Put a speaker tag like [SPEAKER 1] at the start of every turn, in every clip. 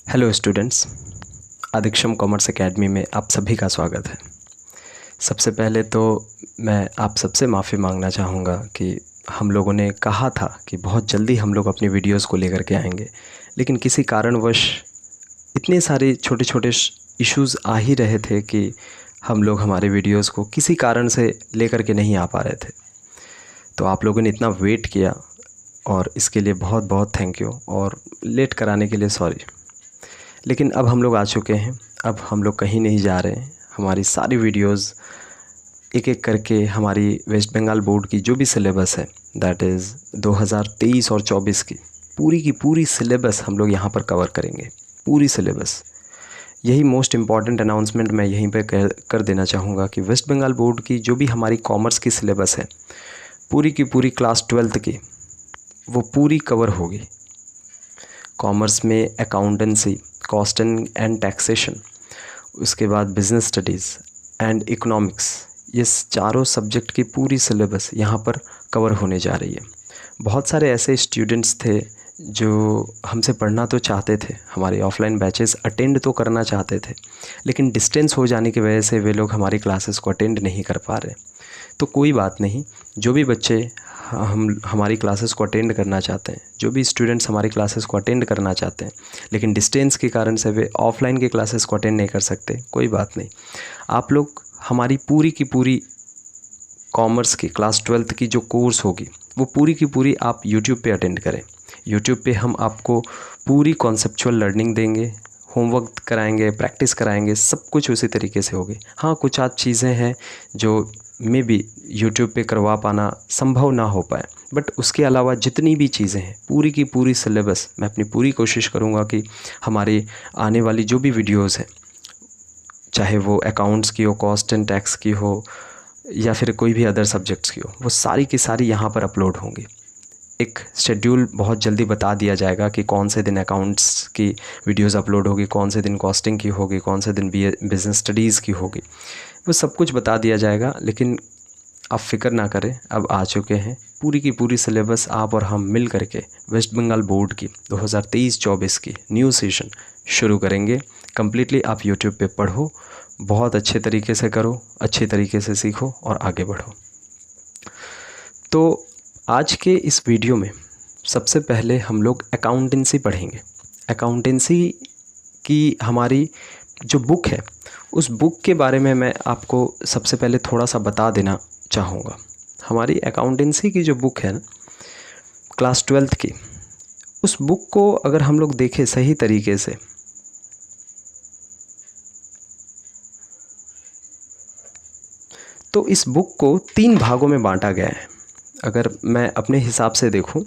[SPEAKER 1] Hello students, आदिक्षम commerce academy में आप सभी का स्वागत है। सबसे पहले तो मैं आप सबसे माफ़ी मांगना चाहूँगा कि हम लोगों ने कहा था कि बहुत जल्दी हम लोग अपनी वीडियोस को लेकर के आएंगे, लेकिन किसी कारणवश इतने सारे छोटे छोटे इश्यूज़ आ ही रहे थे कि हम लोग हमारे वीडियोस को किसी कारण से लेकर के नहीं आ पा रहे थे। तो आप लोगों ने इतना वेट किया और इसके लिए बहुत बहुत थैंक यू, और लेट कराने के लिए सॉरी। लेकिन अब हम लोग आ चुके हैं, अब हम लोग कहीं नहीं जा रहे हैं। हमारी सारी वीडियोस एक एक करके हमारी वेस्ट बंगाल बोर्ड की जो भी सिलेबस है, दैट इज़ 2023 और 24 की पूरी सिलेबस हम लोग यहाँ पर कवर करेंगे। पूरी सिलेबस, यही मोस्ट इम्पॉर्टेंट अनाउंसमेंट मैं यहीं पे कर देना चाहूँगा कि वेस्ट बंगाल बोर्ड की जो भी हमारी कॉमर्स की सिलेबस है, पूरी की पूरी क्लास 12th की वो पूरी कवर होगी। कॉमर्स में अकाउंटेंसी, कॉस्ट एंड टैक्सेशन, उसके बाद बिज़नेस स्टडीज़ एंड इकोनॉमिक्स, ये चारों सब्जेक्ट की पूरी सिलेबस यहाँ पर कवर होने जा रही है। बहुत सारे ऐसे स्टूडेंट्स थे जो हमसे पढ़ना तो चाहते थे, हमारे ऑफलाइन बैचेस अटेंड तो करना चाहते थे, लेकिन डिस्टेंस हो जाने की वजह से वे लोग हमारी क्लासेस को अटेंड नहीं कर पा रहे। तो कोई बात नहीं, जो भी बच्चे हमारी क्लासेस को अटेंड करना चाहते हैं, जो भी स्टूडेंट्स हमारी क्लासेस को अटेंड करना चाहते हैं, लेकिन डिस्टेंस के कारण से वे ऑफलाइन की क्लासेस को अटेंड नहीं कर सकते, कोई बात नहीं। आप लोग हमारी पूरी की पूरी कॉमर्स की क्लास 12th की जो कोर्स होगी वो पूरी की पूरी आप यूट्यूब पे अटेंड करें। यूट्यूब पे हम आपको पूरी कॉन्सेप्चुअल लर्निंग देंगे, होमवर्क कराएंगे, प्रैक्टिस कराएंगे, सब कुछ उसी तरीके से होगी। हाँ, कुछ आज चीज़ें हैं जो मे बी यूट्यूब पे करवा पाना संभव ना हो पाए, बट उसके अलावा जितनी भी चीज़ें हैं, पूरी की पूरी सिलेबस मैं अपनी पूरी कोशिश करूँगा कि हमारी आने वाली जो भी वीडियोज़ हैं, चाहे वो अकाउंट्स की हो, कॉस्ट एंड टैक्स की हो, या फिर कोई भी अदर सब्जेक्ट्स की हो, वो सारी की सारी यहाँ पर अपलोड होंगी। एक शेड्यूल बहुत जल्दी बता दिया जाएगा कि कौन से दिन अकाउंट्स की वीडियोस अपलोड होगी, कौन से दिन कॉस्टिंग की होगी, कौन से दिन बिज़नेस स्टडीज़ की होगी, वो सब कुछ बता दिया जाएगा। लेकिन आप फिक्र ना करें, अब आ चुके हैं पूरी की पूरी सिलेबस। आप और हम मिल करके वेस्ट बंगाल बोर्ड की 2023-24 की न्यू सेशन शुरू करेंगे। कम्प्लीटली आप यूट्यूब पे पढ़ो, बहुत अच्छे तरीके से करो, अच्छे तरीके से सीखो और आगे बढ़ो। तो आज के इस वीडियो में सबसे पहले हम लोग अकाउंटेंसी पढ़ेंगे। अकाउंटेंसी की हमारी जो बुक है, उस बुक के बारे में मैं आपको सबसे पहले थोड़ा सा बता देना चाहूँगा। हमारी अकाउंटेंसी की जो बुक है ना, क्लास 12th की, उस बुक को अगर हम लोग देखें सही तरीके से, तो इस बुक को 3 भागों में बांटा गया है। अगर मैं अपने हिसाब से देखूं,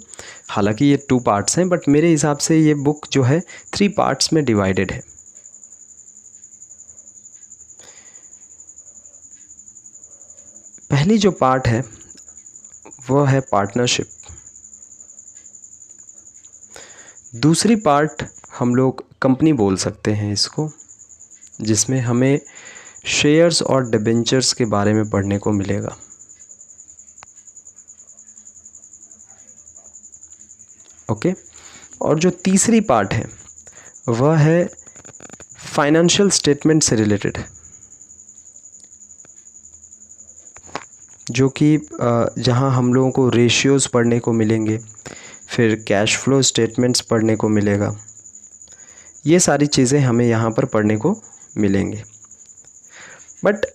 [SPEAKER 1] हालांकि ये 2 पार्ट्स हैं, बट मेरे हिसाब से ये बुक जो है 3 पार्ट्स में डिवाइडेड है। पहली जो पार्ट है वो है पार्टनरशिप। दूसरी पार्ट हम लोग कंपनी बोल सकते हैं इसको, जिसमें हमें शेयर्स और डिबेंचर्स के बारे में पढ़ने को मिलेगा। ओके, और जो तीसरी पार्ट है वह है फाइनेंशियल स्टेटमेंट से रिलेटेड, जो कि जहां हम लोगों को रेशियोज़ पढ़ने को मिलेंगे, फिर कैश फ्लो स्टेटमेंट्स पढ़ने को मिलेगा। ये सारी चीज़ें हमें यहाँ पर पढ़ने को मिलेंगे। बट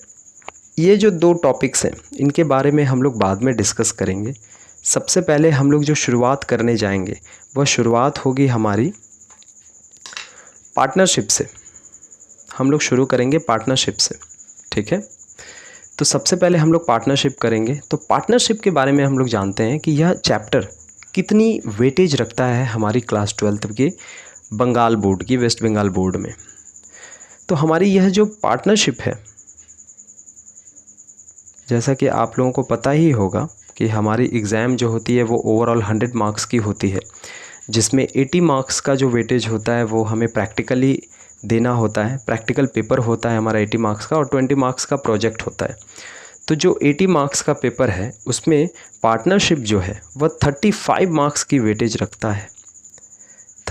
[SPEAKER 1] ये जो 2 टॉपिक्स हैं, इनके बारे में हम लोग बाद में डिस्कस करेंगे। सबसे पहले हम लोग जो शुरुआत करने जाएंगे वह शुरुआत होगी हमारी पार्टनरशिप से। हम लोग शुरू करेंगे पार्टनरशिप से, ठीक है। तो सबसे पहले हम लोग पार्टनरशिप करेंगे। तो पार्टनरशिप के बारे में हम लोग जानते हैं कि यह चैप्टर कितनी वेटेज रखता है हमारी क्लास 12th के बंगाल बोर्ड की, वेस्ट बंगाल बोर्ड में। तो हमारी यह जो पार्टनरशिप है, जैसा कि आप लोगों को पता ही होगा कि हमारी एग्ज़ाम जो होती है वो ओवरऑल 100 मार्क्स की होती है, जिसमें 80 मार्क्स का जो वेटेज होता है वो हमें प्रैक्टिकली देना होता है। प्रैक्टिकल पेपर होता है हमारा 80 मार्क्स का, और 20 मार्क्स का प्रोजेक्ट होता है। तो जो 80 मार्क्स का पेपर है उसमें पार्टनरशिप जो है वह 35 मार्क्स की वेटेज रखता है।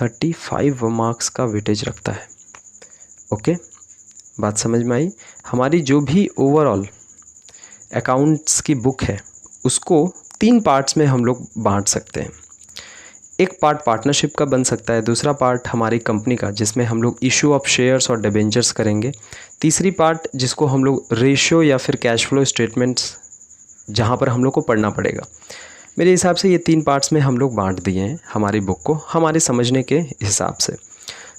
[SPEAKER 1] 35 मार्क्स का वेटेज रखता है। ओके, बात समझ में आई। हमारी जो भी ओवरऑल अकाउंट्स की बुक है उसको 3 पार्ट्स में हम लोग बांट सकते हैं। एक पार्ट पार्टनरशिप का बन सकता है, दूसरा पार्ट हमारी कंपनी का जिसमें हम लोग इशू ऑफ शेयर्स और डिबेंचर्स करेंगे, तीसरी पार्ट जिसको हम लोग रेशियो या फिर कैश फ्लो स्टेटमेंट्स जहाँ पर हम लोग को पढ़ना पड़ेगा। मेरे हिसाब से ये 3 पार्ट्स में हम लोग बांट दिए हैं हमारी बुक को हमारे समझने के हिसाब से।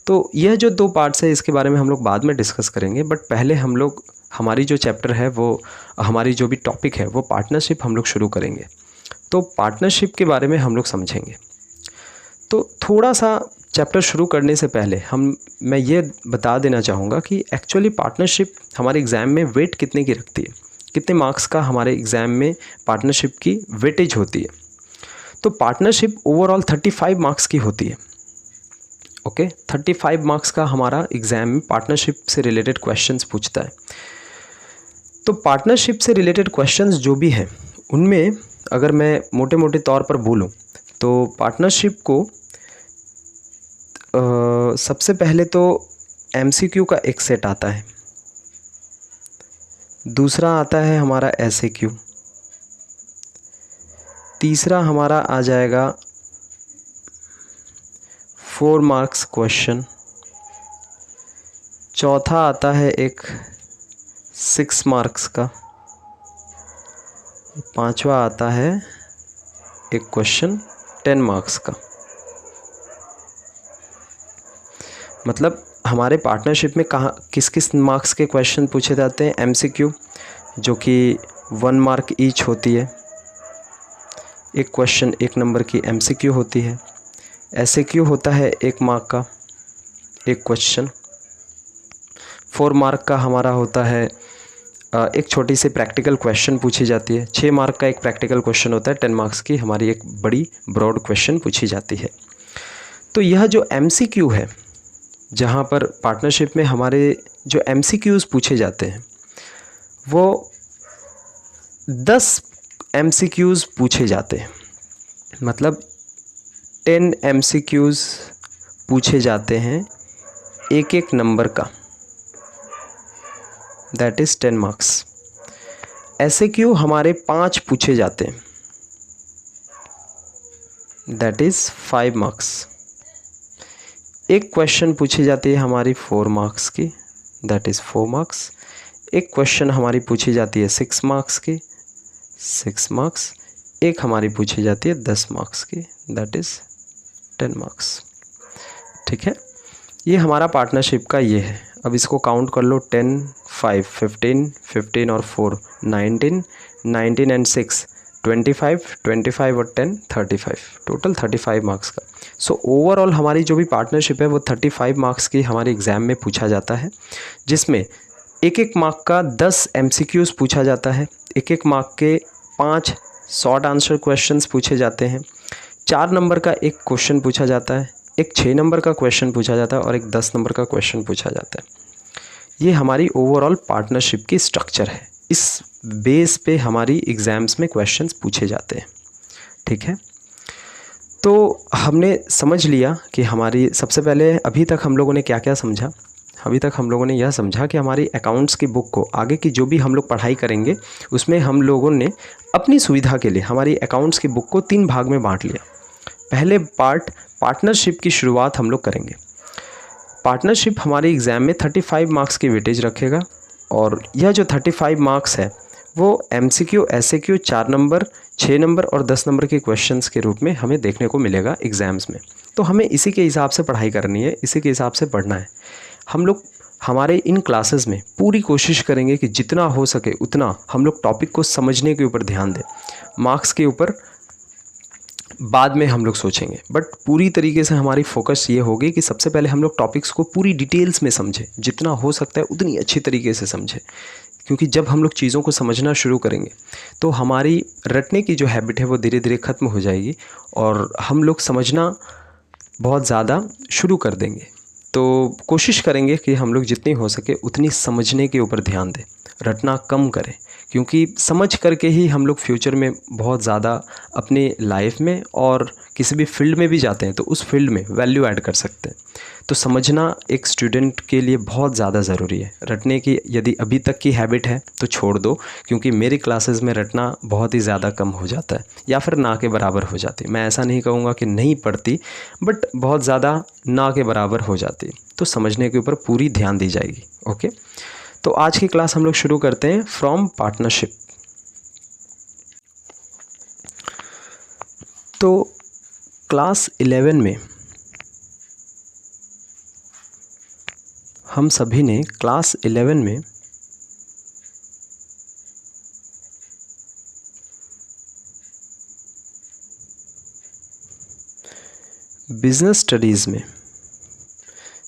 [SPEAKER 1] तो यह जो 2 पार्ट्स है इसके बारे में हम लोग बाद में डिस्कस करेंगे, बट पहले हम लोग हमारी जो चैप्टर है वो हमारी जो भी टॉपिक है वो पार्टनरशिप हम लोग शुरू करेंगे। तो पार्टनरशिप के बारे में हम लोग समझेंगे। तो थोड़ा सा चैप्टर शुरू करने से पहले मैं ये बता देना चाहूँगा कि एक्चुअली पार्टनरशिप हमारे एग्ज़ाम में वेट कितने की रखती है, कितने मार्क्स का हमारे एग्ज़ाम में पार्टनरशिप की वेटेज होती है। तो पार्टनरशिप ओवरऑल 35 मार्क्स की होती है। ओके, 35 मार्क्स का हमारा एग्ज़ाम में पार्टनरशिप से रिलेटेड क्वेश्चंस पूछता है। तो पार्टनरशिप से रिलेटेड क्वेश्चंस जो भी हैं उनमें अगर मैं मोटे मोटे तौर पर बोलूं तो पार्टनरशिप को सबसे पहले तो MCQ का एक सेट आता है, दूसरा आता है हमारा SAQ, तीसरा हमारा आ जाएगा 4 मार्क्स क्वेश्चन, चौथा आता है एक 6 मार्क्स का, पांचवा आता है एक क्वेश्चन 10 मार्क्स का। मतलब हमारे पार्टनरशिप में कहाँ किस किस मार्क्स के क्वेश्चन पूछे जाते हैं। MCQ जो कि 1 मार्क ईच होती है, एक क्वेश्चन 1 नंबर की MCQ होती है। SAQ होता है 1 मार्क का एक क्वेश्चन। 4 मार्क का हमारा होता है एक छोटी सी प्रैक्टिकल क्वेश्चन पूछी जाती है। 6 मार्क का एक प्रैक्टिकल क्वेश्चन होता है। 10 मार्क्स की हमारी एक बड़ी ब्रॉड क्वेश्चन पूछी जाती है। तो यह जो MCQ है, जहाँ पर पार्टनरशिप में हमारे जो MCQs पूछे जाते हैं वो 10 MCQs पूछे जाते हैं। मतलब 10 MCQs पूछे जाते हैं एक एक नंबर का, दैट इज़ 10 मार्क्स। SAQ हमारे 5 पूछे जाते हैं, दैट इज़ 5 मार्क्स। एक क्वेश्चन पूछी जाती है हमारी 4 मार्क्स की, दैट इज़ 4 मार्क्स। एक क्वेश्चन हमारी पूछी जाती है 6 मार्क्स की, 6 मार्क्स। एक हमारी पूछी जाती है 10 मार्क्स की, दैट इज़ 10 मार्क्स। ठीक है, ये हमारा पार्टनरशिप का ये है। अब इसको काउंट कर लो, 10, 5, 15, 15 और 4 19, 19 एंड 6 25, 25 और 10 35, टोटल 35 मार्क्स का। सो ओवरऑल हमारी जो भी पार्टनरशिप है वो 35 मार्क्स की हमारे एग्ज़ाम में पूछा जाता है, जिसमें एक एक मार्क का 10 MCQs पूछा जाता है, एक एक मार्क के 5 शॉर्ट आंसर क्वेश्चंस पूछे जाते हैं, 4 नंबर का एक क्वेश्चन पूछा जाता है, एक 6 नंबर का क्वेश्चन पूछा जाता है और एक 10 नंबर का क्वेश्चन पूछा जाता है। ये हमारी ओवरऑल पार्टनरशिप की स्ट्रक्चर है। इस बेस पे हमारी एग्ज़ाम्स में क्वेश्चंस पूछे जाते हैं। ठीक है, तो हमने समझ लिया कि हमारी सबसे पहले अभी तक हम लोगों ने क्या क्या समझा। अभी तक हम लोगों ने यह समझा कि हमारी अकाउंट्स की बुक को आगे की जो भी हम लोग पढ़ाई करेंगे उसमें हम लोगों ने अपनी सुविधा के लिए हमारी अकाउंट्स की बुक को 3 भाग में बांट लिया। पहले पार्ट पार्टनरशिप की शुरुआत हम लोग करेंगे। पार्टनरशिप हमारे एग्ज़ाम में 35 मार्क्स की वेटेज रखेगा और यह जो 35 मार्क्स है वो MCQ, SAQ 4 नंबर, 6 नंबर और 10 नंबर के क्वेश्चंस के रूप में हमें देखने को मिलेगा एग्ज़ाम्स में। तो हमें इसी के हिसाब से पढ़ाई करनी है, इसी के हिसाब से पढ़ना है। हम लोग हमारे इन क्लासेस में पूरी कोशिश करेंगे कि जितना हो सके उतना हम लोग टॉपिक को समझने के ऊपर ध्यान दें। मार्क्स के ऊपर बाद में हम लोग सोचेंगे, बट पूरी तरीके से हमारी फोकस ये होगी कि सबसे पहले हम लोग टॉपिक्स को पूरी डिटेल्स में समझें, जितना हो सकता है उतनी अच्छी तरीके से समझें। क्योंकि जब हम लोग चीज़ों को समझना शुरू करेंगे तो हमारी रटने की जो हैबिट है वो धीरे धीरे ख़त्म हो जाएगी और हम लोग समझना बहुत ज़्यादा शुरू कर देंगे। तो कोशिश करेंगे कि हम लोग जितनी हो सके उतनी समझने के ऊपर ध्यान दें। रटना कम करें, क्योंकि समझ करके ही हम लोग फ्यूचर में बहुत ज़्यादा अपनी लाइफ में और किसी भी फील्ड में भी जाते हैं तो उस फील्ड में वैल्यू ऐड कर सकते हैं। तो समझना एक स्टूडेंट के लिए बहुत ज़्यादा ज़रूरी है। रटने की यदि अभी तक की हैबिट है तो छोड़ दो, क्योंकि मेरी क्लासेस में रटना बहुत ही ज़्यादा कम हो जाता है या फिर ना के बराबर हो जाती है। मैं ऐसा नहीं कहूँगा कि नहीं पढ़ती, बट बहुत ज़्यादा ना के बराबर हो जाती है। तो समझने के ऊपर पूरी ध्यान दी जाएगी। ओके, तो आज की क्लास हम लोग शुरू करते हैं फ्रॉम पार्टनरशिप। तो क्लास 11 में हम सभी ने क्लास 11 में बिजनेस स्टडीज़ में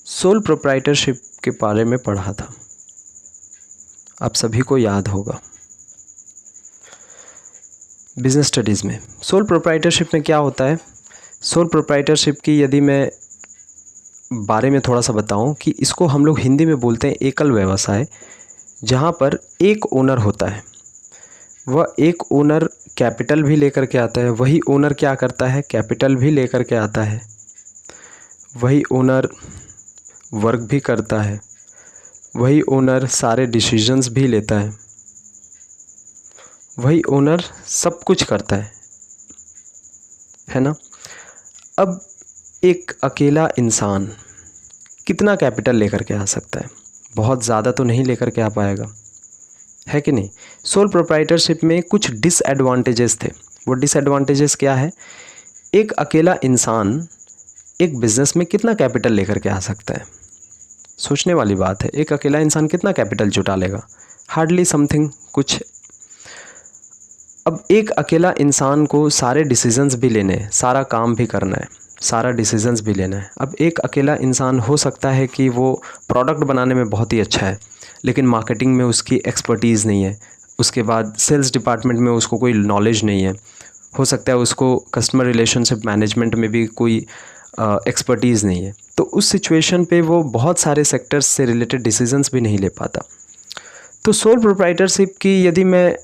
[SPEAKER 1] सोल प्रोप्राइटरशिप के बारे में पढ़ा था। आप सभी को याद होगा। बिजनेस स्टडीज़ में सोल प्रोप्राइटरशिप में क्या होता है। सोल प्रोप्राइटरशिप की यदि मैं बारे में थोड़ा सा बताऊं कि इसको हम लोग हिंदी में बोलते हैं एकल व्यवसाय, जहां पर एक ओनर होता है। वह एक ओनर कैपिटल भी लेकर के आता है, वही ओनर क्या करता है, कैपिटल भी लेकर के आता है, वही ओनर वर्क भी करता है, वही ओनर सारे डिसीजंस भी लेता है, वही ओनर सब कुछ करता है ना। अब एक अकेला इंसान कितना कैपिटल लेकर के आ सकता है? बहुत ज़्यादा तो नहीं लेकर के आ पाएगा, है कि नहीं। सोल प्रोप्राइटरशिप में कुछ डिसएडवांटेजेस थे। वो डिसएडवांटेजेस क्या है? एक अकेला इंसान एक बिज़नेस में कितना कैपिटल लेकर के आ सकता है? सोचने वाली बात है। एक अकेला इंसान कितना कैपिटल जुटा लेगा? हार्डली समथिंग कुछ। अब एक अकेला इंसान को सारे डिसीजंस भी लेने हैं, सारा काम भी करना है, सारा डिसीजंस भी लेना है। अब एक अकेला इंसान हो सकता है कि वो प्रोडक्ट बनाने में बहुत ही अच्छा है, लेकिन मार्केटिंग में उसकी एक्सपर्टीज़ नहीं है। उसके बाद सेल्स डिपार्टमेंट में उसको कोई नॉलेज नहीं है। हो सकता है उसको कस्टमर रिलेशनशिप मैनेजमेंट में भी कोई एक्सपर्टीज़ नहीं है। तो उस सिचुएशन पे वो बहुत सारे सेक्टर्स से रिलेटेड डिसीजंस भी नहीं ले पाता। तो सोल प्रोप्राइटरशिप की यदि मैं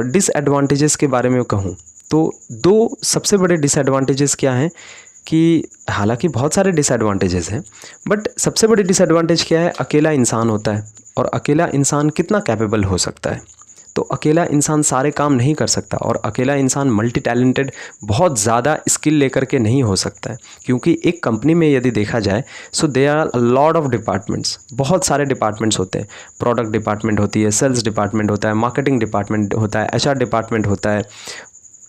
[SPEAKER 1] डिसएडवांटेजेस के बारे में कहूँ तो दो सबसे बड़े डिसएडवांटेजेस क्या हैं कि हालांकि बहुत सारे डिसएडवांटेजेस हैं, बट सबसे बड़ी डिसएडवांटेज क्या है? अकेला इंसान होता है, और अकेला इंसान कितना कैपेबल हो सकता है? तो अकेला इंसान सारे काम नहीं कर सकता, और अकेला इंसान मल्टी टैलेंटेड बहुत ज़्यादा स्किल लेकर के नहीं हो सकता है। क्योंकि एक कंपनी में यदि देखा जाए so there are a lot of departments, बहुत सारे डिपार्टमेंट्स होते हैं। प्रोडक्ट डिपार्टमेंट होती है, सेल्स डिपार्टमेंट होता है, मार्केटिंग डिपार्टमेंट होता है, एचआर डिपार्टमेंट होता है,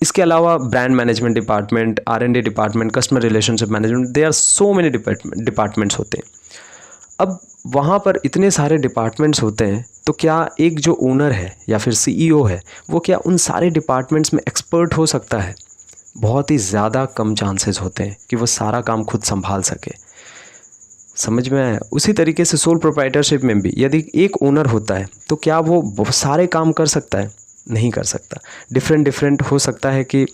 [SPEAKER 1] इसके अलावा brand management department, R&D department, customer relationship management, there are so many departments होते हैं। अब वहाँ पर इतने सारे डिपार्टमेंट्स होते हैं, तो क्या एक जो ओनर है या फिर CEO है वो क्या उन सारे डिपार्टमेंट्स में एक्सपर्ट हो सकता है? बहुत ही ज़्यादा कम चांसेस होते हैं कि वो सारा काम खुद संभाल सके। समझ में आया? उसी तरीके से सोल प्रोप्राइटरशिप में भी यदि एक ओनर होता है तो क्या वो सारे काम कर सकता है? नहीं कर सकता। डिफरेंट हो सकता है कि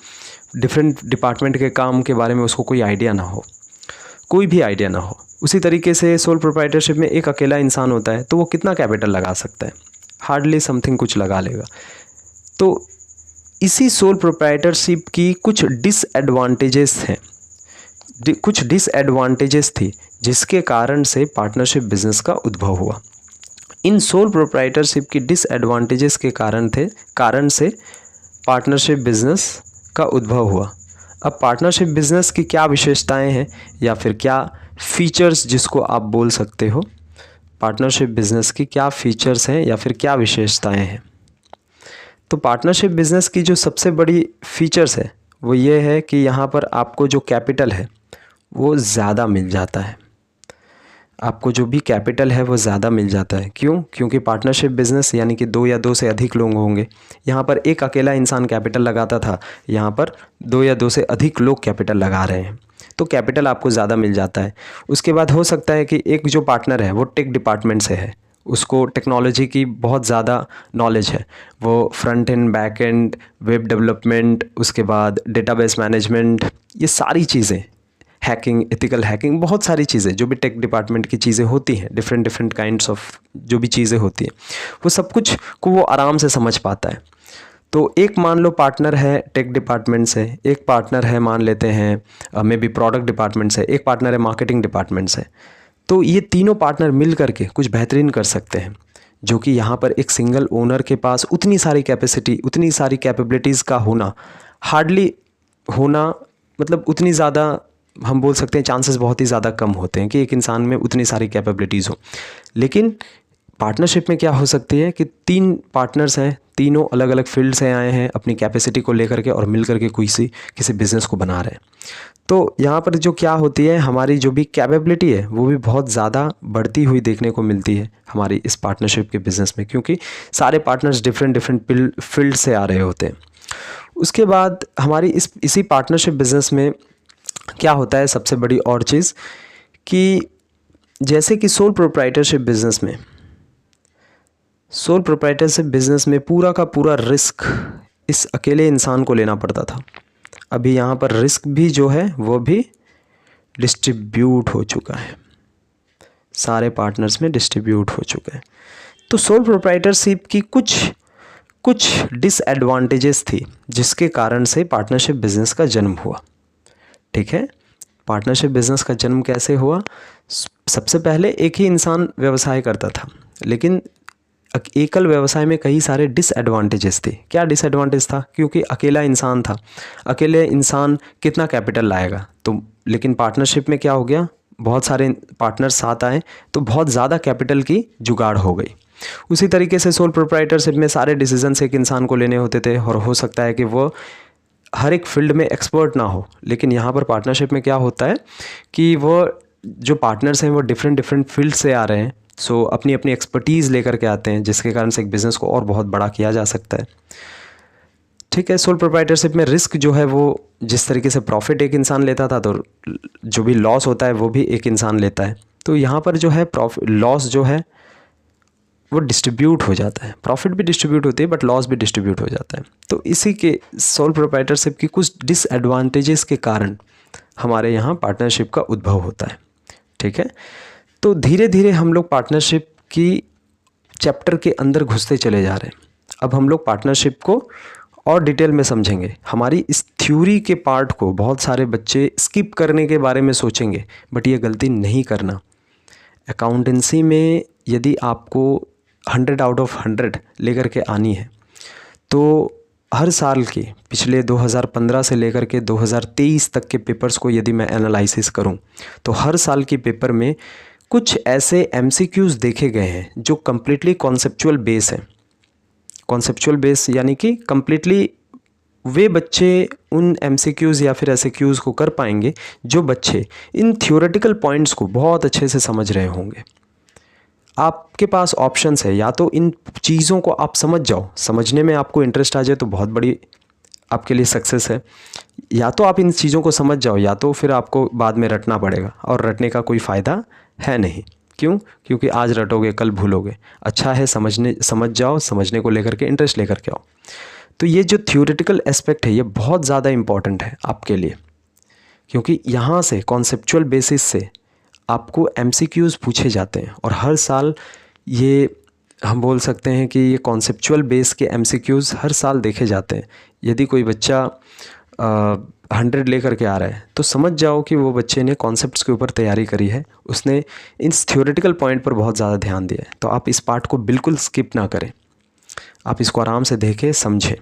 [SPEAKER 1] डिफरेंट डिपार्टमेंट के काम के बारे में उसको कोई आइडिया ना हो, कोई भी आइडिया ना हो। उसी तरीके से सोल प्रोप्राइटरशिप में एक अकेला इंसान होता है तो वो कितना कैपिटल लगा सकता है? हार्डली समथिंग कुछ लगा लेगा। तो इसी सोल प्रोप्राइटरशिप की कुछ डिसएडवांटेजेस हैं, कुछ डिसएडवांटेजेस थी जिसके कारण से पार्टनरशिप बिजनेस का उद्भव हुआ। इन सोल प्रोप्राइटरशिप की डिसएडवांटेजेस के कारण से पार्टनरशिप बिजनेस का उद्भव हुआ। अब पार्टनरशिप बिजनेस की क्या विशेषताएं हैं या फिर क्या फीचर्स जिसको आप बोल सकते हो, पार्टनरशिप बिजनेस की क्या फीचर्स हैं या फिर क्या विशेषताएं हैं? तो पार्टनरशिप बिजनेस की जो सबसे बड़ी फीचर्स है वो ये है कि यहाँ पर आपको जो कैपिटल है वो ज़्यादा मिल जाता है। आपको जो भी कैपिटल है वो ज़्यादा मिल जाता है। क्यों? क्योंकि पार्टनरशिप बिजनेस यानी कि दो या दो से अधिक लोग होंगे। यहाँ पर एक अकेला इंसान कैपिटल लगाता था, यहाँ पर दो या दो से अधिक लोग कैपिटल लगा रहे हैं, तो कैपिटल आपको ज़्यादा मिल जाता है। उसके बाद हो सकता है कि एक जो पार्टनर है वो टेक डिपार्टमेंट से है, उसको टेक्नोलॉजी की बहुत ज़्यादा नॉलेज है, वो front end back and web development, उसके बाद डेटाबेस मैनेजमेंट, ये सारी चीज़ें हैकिंग, एथिकल हैकिंग, बहुत सारी चीज़ें जो भी टेक डिपार्टमेंट की चीज़ें होती हैं, डिफरेंट डिफरेंट काइंड्स ऑफ जो भी चीज़ें होती हैं, वो सब कुछ को वो आराम से समझ पाता है। तो एक मान लो पार्टनर है टेक डिपार्टमेंट से, एक पार्टनर है मान लेते हैं मे बी प्रोडक्ट डिपार्टमेंट से, एक पार्टनर है मार्केटिंग डिपार्टमेंट से। तो ये तीनों पार्टनर मिल करके कुछ बेहतरीन कर सकते हैं, जो कि यहाँ पर एक सिंगल ओनर के पास उतनी सारी कैपेसिटी, उतनी सारी कैपेबिलिटीज़ का होना हार्डली होना, मतलब उतनी ज़्यादा हम बोल सकते हैं चांसेस बहुत ही ज़्यादा कम होते हैं कि एक इंसान में उतनी सारी कैपेबिलिटीज़ हो। लेकिन पार्टनरशिप में क्या हो सकती है कि 3 पार्टनर्स हैं, तीनों अलग अलग फील्ड से आए हैं अपनी कैपेसिटी को लेकर के और मिल करके किसी बिज़नेस को बना रहे हैं। तो यहाँ पर जो क्या होती है, हमारी जो भी कैपेबिलिटी है वो भी बहुत ज़्यादा बढ़ती हुई देखने को मिलती है हमारी इस पार्टनरशिप के बिज़नेस में, क्योंकि सारे पार्टनर्स डिफरेंट डिफरेंट फील्ड से आ रहे होते हैं। उसके बाद हमारी इसी पार्टनरशिप बिज़नेस में क्या होता है, सबसे बड़ी और चीज़ कि जैसे कि सोल प्रोप्राइटरशिप बिज़नेस में पूरा का पूरा रिस्क इस अकेले इंसान को लेना पड़ता था। अभी यहाँ पर रिस्क भी जो है वो भी डिस्ट्रीब्यूट हो चुका है, सारे पार्टनर्स में डिस्ट्रीब्यूट हो चुका है। तो सोल प्रोप्राइटरशिप की कुछ डिसएडवांटेजेस थी जिसके कारण से पार्टनरशिप बिज़नेस का जन्म हुआ। ठीक है, पार्टनरशिप बिज़नेस का जन्म कैसे हुआ? सबसे पहले एक ही इंसान व्यवसाय करता था, लेकिन एकल व्यवसाय में कई सारे डिसएडवांटेजेस थे। क्या डिसएडवांटेज था? क्योंकि अकेला इंसान था, अकेले इंसान कितना कैपिटल लाएगा? तो लेकिन पार्टनरशिप में क्या हो गया, बहुत सारे पार्टनर साथ आए तो बहुत ज़्यादा कैपिटल की जुगाड़ हो गई। उसी तरीके से सोल प्रोप्राइटरशिप में सारे डिसीजंस एक इंसान को लेने होते थे और हो सकता है कि वो हर एक फील्ड में एक्सपर्ट ना हो। लेकिन यहाँ पर पार्टनरशिप में क्या होता है कि वो जो पार्टनर्स हैं वो डिफरेंट फील्ड से आ रहे हैं, सो अपनी अपनी एक्सपर्टीज़ लेकर के आते हैं, जिसके कारण से एक बिज़नेस को और बहुत बड़ा किया जा सकता है। ठीक है, सोल प्रोप्राइटरशिप में रिस्क जो है वो जिस तरीके से प्रॉफिट एक इंसान लेता था, तो जो भी लॉस होता है वो भी एक इंसान लेता है। तो यहाँ पर जो है लॉस जो है वो डिस्ट्रीब्यूट हो जाता है, प्रॉफिट भी डिस्ट्रीब्यूट होती है बट लॉस भी डिस्ट्रीब्यूट हो जाता है। तो इसी के सोल प्रोप्राइटरशिप की कुछ डिसएडवांटेजेस के कारण हमारे यहाँ पार्टनरशिप का उद्भव होता है। ठीक है, तो धीरे धीरे हम लोग पार्टनरशिप की चैप्टर के अंदर घुसते चले जा रहे हैं। अब हम लोग पार्टनरशिप को और डिटेल में समझेंगे। हमारी इस थ्योरी के पार्ट को बहुत सारे बच्चे स्किप करने के बारे में सोचेंगे, बट ये गलती नहीं करना। अकाउंटेंसी में यदि आपको 100 आउट ऑफ 100 लेकर के आनी है, तो हर साल के पिछले 2015 से लेकर के 2023 तक के पेपर्स को यदि मैं एनालिसिस करूं, तो हर साल के पेपर में कुछ ऐसे एमसीक्यूज़ देखे गए हैं जो कम्प्लीटली कॉन्सेप्चुअल बेस हैं। कॉन्सेप्चुअल बेस यानी कि कम्प्लीटली वे बच्चे उन एमसीक्यूज़ या फिर एसएक्यूज़ को कर पाएंगे जो बच्चे इन थ्योरेटिकल पॉइंट्स को बहुत अच्छे से समझ रहे होंगे। आपके पास ऑप्शंस है, या तो इन चीज़ों को आप समझ जाओ, समझने में आपको इंटरेस्ट आ जाए तो बहुत बड़ी आपके लिए सक्सेस है, या तो आप इन चीज़ों को समझ जाओ, या तो फिर आपको बाद में रटना पड़ेगा और रटने का कोई फ़ायदा है नहीं। क्यों? क्योंकि आज रटोगे कल भूलोगे। अच्छा है समझ जाओ, समझने को लेकर के इंटरेस्ट लेकर के आओ। तो ये जो थ्योरेटिकल एस्पेक्ट है ये बहुत ज़्यादा इम्पॉर्टेंट है आपके लिए, क्योंकि यहाँ से कॉन्सेप्चुअल बेसिस से आपको एमसीक्यूज़ पूछे जाते हैं और हर साल ये हम बोल सकते हैं कि ये कॉन्सेप्चुअल बेस के एमसीक्यूज़ हर साल देखे जाते हैं। यदि कोई बच्चा 100 लेकर के आ रहा है तो समझ जाओ कि वो बच्चे ने कॉन्सेप्ट्स के ऊपर तैयारी करी है, उसने इस थ्योरेटिकल पॉइंट पर बहुत ज़्यादा ध्यान दिया है। तो आप इस पार्ट को बिल्कुल स्किप ना करें, आप इसको आराम से देखें, समझें।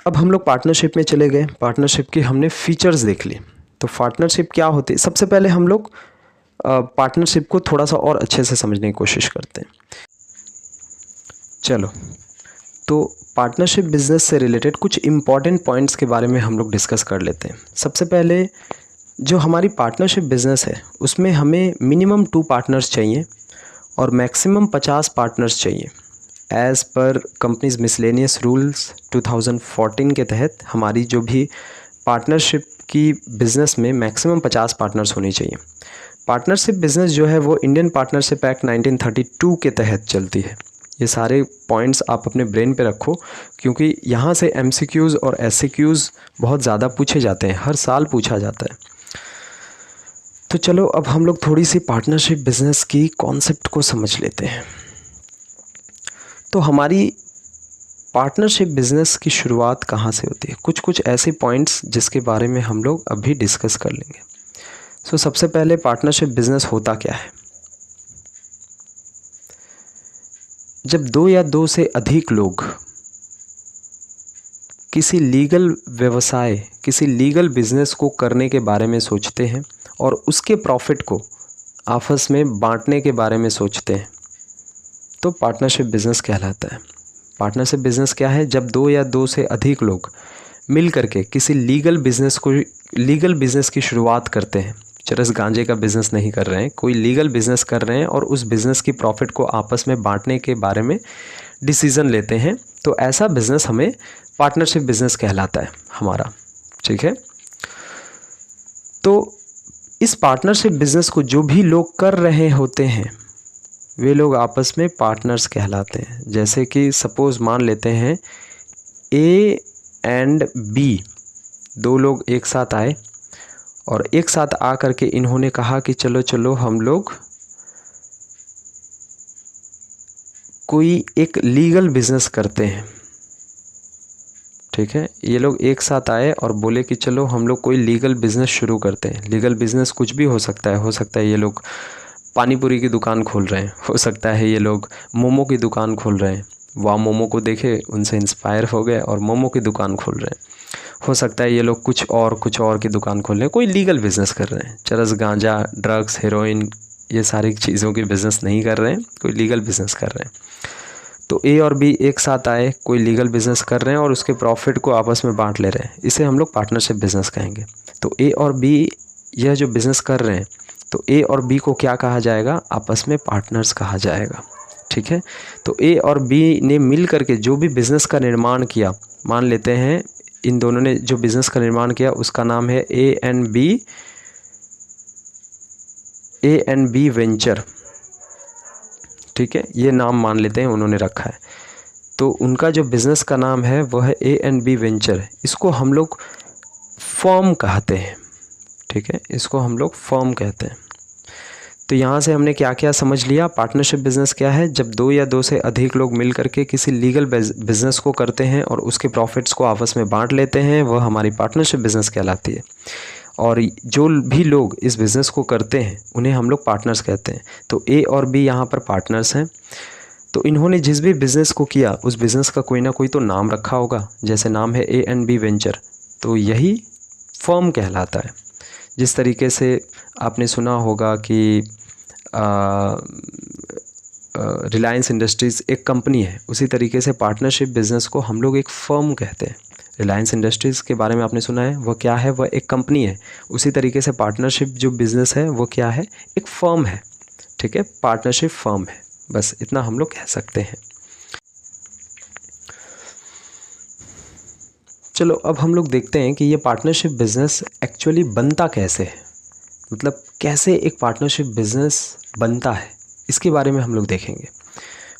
[SPEAKER 1] अब हम लोग पार्टनरशिप में चले गए। पार्टनरशिप की हमने फीचर्स देख ली। तो पार्टनरशिप क्या होती है, सबसे पहले हम लोग पार्टनरशिप को थोड़ा सा और अच्छे से समझने की कोशिश करते हैं। चलो, तो पार्टनरशिप बिज़नेस से रिलेटेड कुछ इम्पॉर्टेंट पॉइंट्स के बारे में हम लोग डिस्कस कर लेते हैं। सबसे पहले जो हमारी पार्टनरशिप बिज़नेस है उसमें हमें मिनिमम 2 पार्टनर्स चाहिए और मैक्सिमम 50 पार्टनर्स चाहिए। As per companies miscellaneous rules 2014 के तहत हमारी जो भी पार्टनरशिप की बिज़नेस में मैक्सिमम 50 पार्टनर्स होनी चाहिए। पार्टनरशिप बिज़नेस जो है वो इंडियन पार्टनरशिप एक्ट 1932 के तहत चलती है। ये सारे पॉइंट्स आप अपने ब्रेन पे रखो, क्योंकि यहाँ से MCQs और SCQs बहुत ज़्यादा पूछे जाते हैं, हर साल पूछा जाता है। तो चलो अब हम लोग थोड़ी सी पार्टनरशिप बिजनेस की कॉन्सेप्ट को समझ लेते हैं। तो हमारी पार्टनरशिप बिजनेस की शुरुआत कहाँ से होती है, कुछ ऐसे पॉइंट्स जिसके बारे में हम लोग अभी डिस्कस कर लेंगे। सो सबसे पहले पार्टनरशिप बिजनेस होता क्या है। जब 2 या 2 से अधिक लोग किसी लीगल व्यवसाय, किसी लीगल बिजनेस को करने के बारे में सोचते हैं और उसके प्रॉफिट को आपस में बांटने के बारे में सोचते हैं, तो पार्टनरशिप बिजनेस कहलाता है। पार्टनरशिप बिजनेस क्या है, जब 2 या 2 से अधिक लोग मिल करके किसी लीगल बिजनेस की शुरुआत करते हैं। चरस गांजे का बिज़नेस नहीं कर रहे हैं, कोई लीगल बिज़नेस कर रहे हैं और उस बिज़नेस की प्रॉफिट को आपस में बांटने के बारे में डिसीज़न लेते हैं, तो ऐसा बिज़नेस हमें पार्टनरशिप बिज़नेस कहलाता है हमारा। ठीक है, तो इस पार्टनरशिप बिज़नेस को जो भी लोग कर रहे होते हैं वे लोग आपस में पार्टनर्स कहलाते हैं। जैसे कि सपोज़ मान लेते हैं A एंड B, 2 लोग एक साथ आए और एक साथ आ करके इन्होंने कहा कि चलो चलो हम लोग कोई एक लीगल बिज़नेस करते हैं। ठीक है, ये लोग एक साथ आए और बोले कि चलो हम लोग कोई लीगल बिज़नेस शुरू करते हैं। लीगल बिज़नेस कुछ भी हो सकता है ये लोग पानी पूरी की दुकान खोल रहे हैं, हो सकता है ये लोग मोमो की दुकान खोल रहे हैं, वहाँ मोमो को देखे उनसे इंस्पायर हो गए और मोमो की दुकान खोल रहे हैं। हो सकता है ये लोग कुछ और की दुकान खोल रहे हैं, कोई लीगल बिज़नेस कर रहे हैं। चरस गांजा, ड्रग्स, हेरोइन, ये सारी चीज़ों की बिज़नेस नहीं कर रहे हैं, कोई लीगल बिज़नेस कर रहे हैं। तो A और B एक साथ आए, कोई लीगल बिज़नेस कर रहे हैं और उसके प्रॉफिट को आपस में बांट ले रहे हैं, इसे हम लोग पार्टनरशिप बिज़नेस कहेंगे। तो A और B यह जो बिज़नेस कर रहे हैं, तो A और B को क्या कहा जाएगा, आपस में पार्टनर्स कहा जाएगा। ठीक है, तो A और B ने मिल करके जो भी बिज़नेस का निर्माण किया, मान लेते हैं इन दोनों ने जो बिज़नेस का निर्माण किया उसका नाम है A एंड बी वेंचर। ठीक है, ये नाम मान लेते हैं उन्होंने रखा है। तो उनका जो बिज़नेस का नाम है वह है A एंड B वेंचर। इसको हम लोग फर्म कहते हैं। ठीक है, इसको हम लोग फर्म कहते हैं। तो यहाँ से हमने क्या क्या समझ लिया, पार्टनरशिप बिज़नेस क्या है, जब 2 या 2 से अधिक लोग मिल करके किसी लीगल बिज़नेस को करते हैं और उसके प्रॉफिट्स को आपस में बांट लेते हैं, वह हमारी पार्टनरशिप बिज़नेस कहलाती है। और जो भी लोग इस बिज़नेस को करते हैं उन्हें हम लोग पार्टनर्स कहते हैं। तो A और B यहाँ पर पार्टनर्स हैं। तो इन्होंने जिस भी बिज़नेस को किया उस बिज़नेस का कोई ना कोई तो नाम रखा होगा, जैसे नाम है A एंड B वेंचर, तो यही फर्म कहलाता है। जिस तरीके से आपने सुना होगा कि रिलायंस इंडस्ट्रीज़ एक कंपनी है, उसी तरीके से पार्टनरशिप बिज़नेस को हम लोग एक फ़र्म कहते हैं। रिलायंस इंडस्ट्रीज़ के बारे में आपने सुना है, वह क्या है, वह एक कंपनी है। उसी तरीके से पार्टनरशिप जो बिज़नेस है वो क्या है, एक फ़र्म है। ठीक है, पार्टनरशिप फ़र्म है, बस इतना हम लोग कह सकते हैं। चलो अब हम लोग देखते हैं कि ये पार्टनरशिप बिज़नेस एक्चुअली बनता कैसे है, मतलब कैसे एक पार्टनरशिप बिज़नेस बनता है, इसके बारे में हम लोग देखेंगे।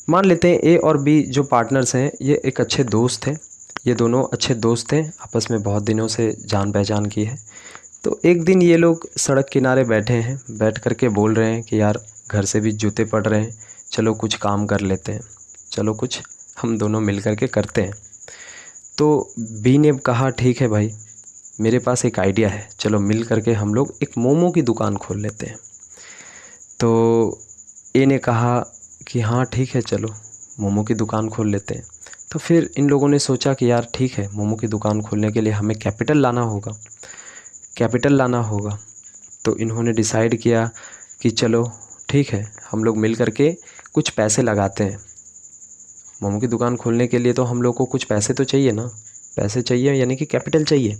[SPEAKER 1] मान लेते हैं A और B जो पार्टनर्स हैं ये एक अच्छे दोस्त हैं, ये दोनों अच्छे दोस्त हैं, आपस में बहुत दिनों से जान पहचान की है। तो एक दिन ये लोग सड़क किनारे बैठे हैं, बैठ कर के बोल रहे हैं कि यार घर से भी जूते पड़ रहे हैं, चलो कुछ काम कर लेते हैं, चलो कुछ हम दोनों मिल कर के करते हैं। तो B ने कहा ठीक है भाई, मेरे पास एक आइडिया है, चलो मिल करके हम लोग एक मोमो की दुकान खोल लेते हैं। तो A ने कहा कि हाँ ठीक है, चलो मोमो की दुकान खोल लेते हैं। तो फिर इन लोगों ने सोचा कि यार ठीक है, मोमो की दुकान खोलने के लिए हमें कैपिटल लाना होगा। तो इन्होंने डिसाइड किया कि चलो ठीक है, हम लोग मिल करके कुछ पैसे लगाते हैं। मोमो की दुकान खोलने के लिए तो हम लोग को कुछ पैसे तो चाहिए ना, पैसे चाहिए यानी कि कैपिटल चाहिए।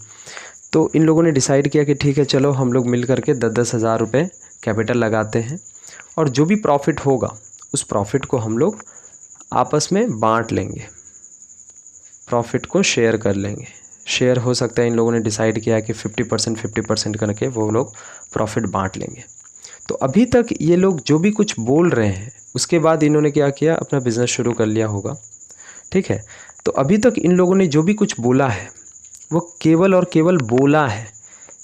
[SPEAKER 1] तो इन लोगों ने डिसाइड किया कि ठीक है, चलो हम लोग मिल करके 10-10 हज़ार रुपये कैपिटल लगाते हैं और जो भी प्रॉफिट होगा उस प्रॉफिट को हम लोग आपस में बांट लेंगे, प्रॉफिट को शेयर कर लेंगे। शेयर हो सकता है इन लोगों ने डिसाइड किया कि 50% करके वो लोग प्रॉफिट बांट लेंगे। तो अभी तक ये लोग जो भी कुछ बोल रहे हैं उसके बाद इन्होंने क्या किया, अपना बिज़नेस शुरू कर लिया होगा, ठीक है। तो अभी तक इन लोगों ने जो भी कुछ बोला है वो केवल और केवल बोला है,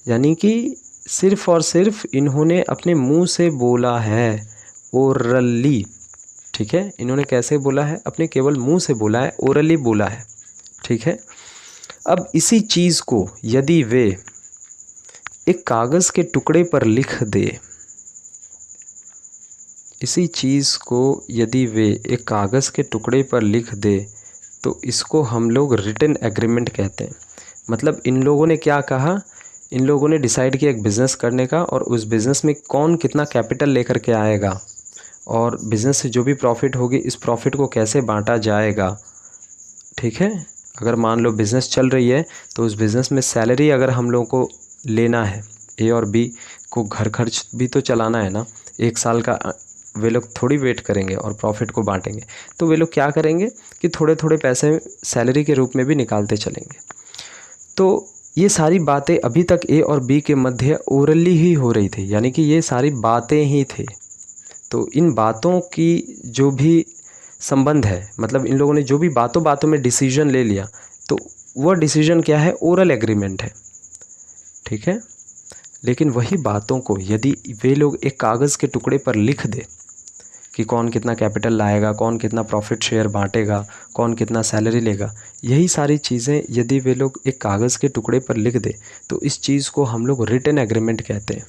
[SPEAKER 1] यानी कि सिर्फ़ और सिर्फ इन्होंने अपने मुंह से बोला है, ओरली, ठीक है। इन्होंने कैसे बोला है, अपने केवल मुंह से बोला है, ओरली बोला है, ठीक है। अब इसी चीज़ को यदि वे एक कागज़ के टुकड़े पर लिख दे, इसी चीज़ को यदि वे एक कागज़ के टुकड़े पर लिख दे तो इसको हम लोग रिटन एग्रीमेंट कहते हैं। मतलब इन लोगों ने क्या कहा, इन लोगों ने डिसाइड किया एक बिज़नेस करने का, और उस बिज़नेस में कौन कितना कैपिटल लेकर के आएगा और बिज़नेस से जो भी प्रॉफिट होगी इस प्रॉफिट को कैसे बांटा जाएगा, ठीक है। अगर मान लो बिज़नेस चल रही है तो उस बिज़नेस में सैलरी अगर हम लोगों को लेना है, ए और बी को घर खर्च भी तो चलाना है ना, एक साल का वे लोग थोड़ी वेट करेंगे और प्रॉफिट को बांटेंगे। तो वे लोग क्या करेंगे कि थोड़े थोड़े पैसे सैलरी के रूप में भी निकालते चलेंगे। तो ये सारी बातें अभी तक ए और बी के मध्य ओरली ही हो रही थी, यानी कि ये सारी बातें ही थी। तो इन बातों की जो भी संबंध है, मतलब इन लोगों ने जो भी बातों बातों में डिसीजन ले लिया, तो वह डिसीजन क्या है, ओरल एग्रीमेंट है, ठीक है। लेकिन वही बातों को यदि वे लोग एक कागज़ के टुकड़े पर लिख दे कि कौन कितना कैपिटल लाएगा, कौन कितना प्रॉफिट शेयर बांटेगा, कौन कितना सैलरी लेगा, यही सारी चीज़ें यदि वे लोग एक कागज़ के टुकड़े पर लिख दे तो इस चीज़ को हम लोग रिटन एग्रीमेंट कहते हैं।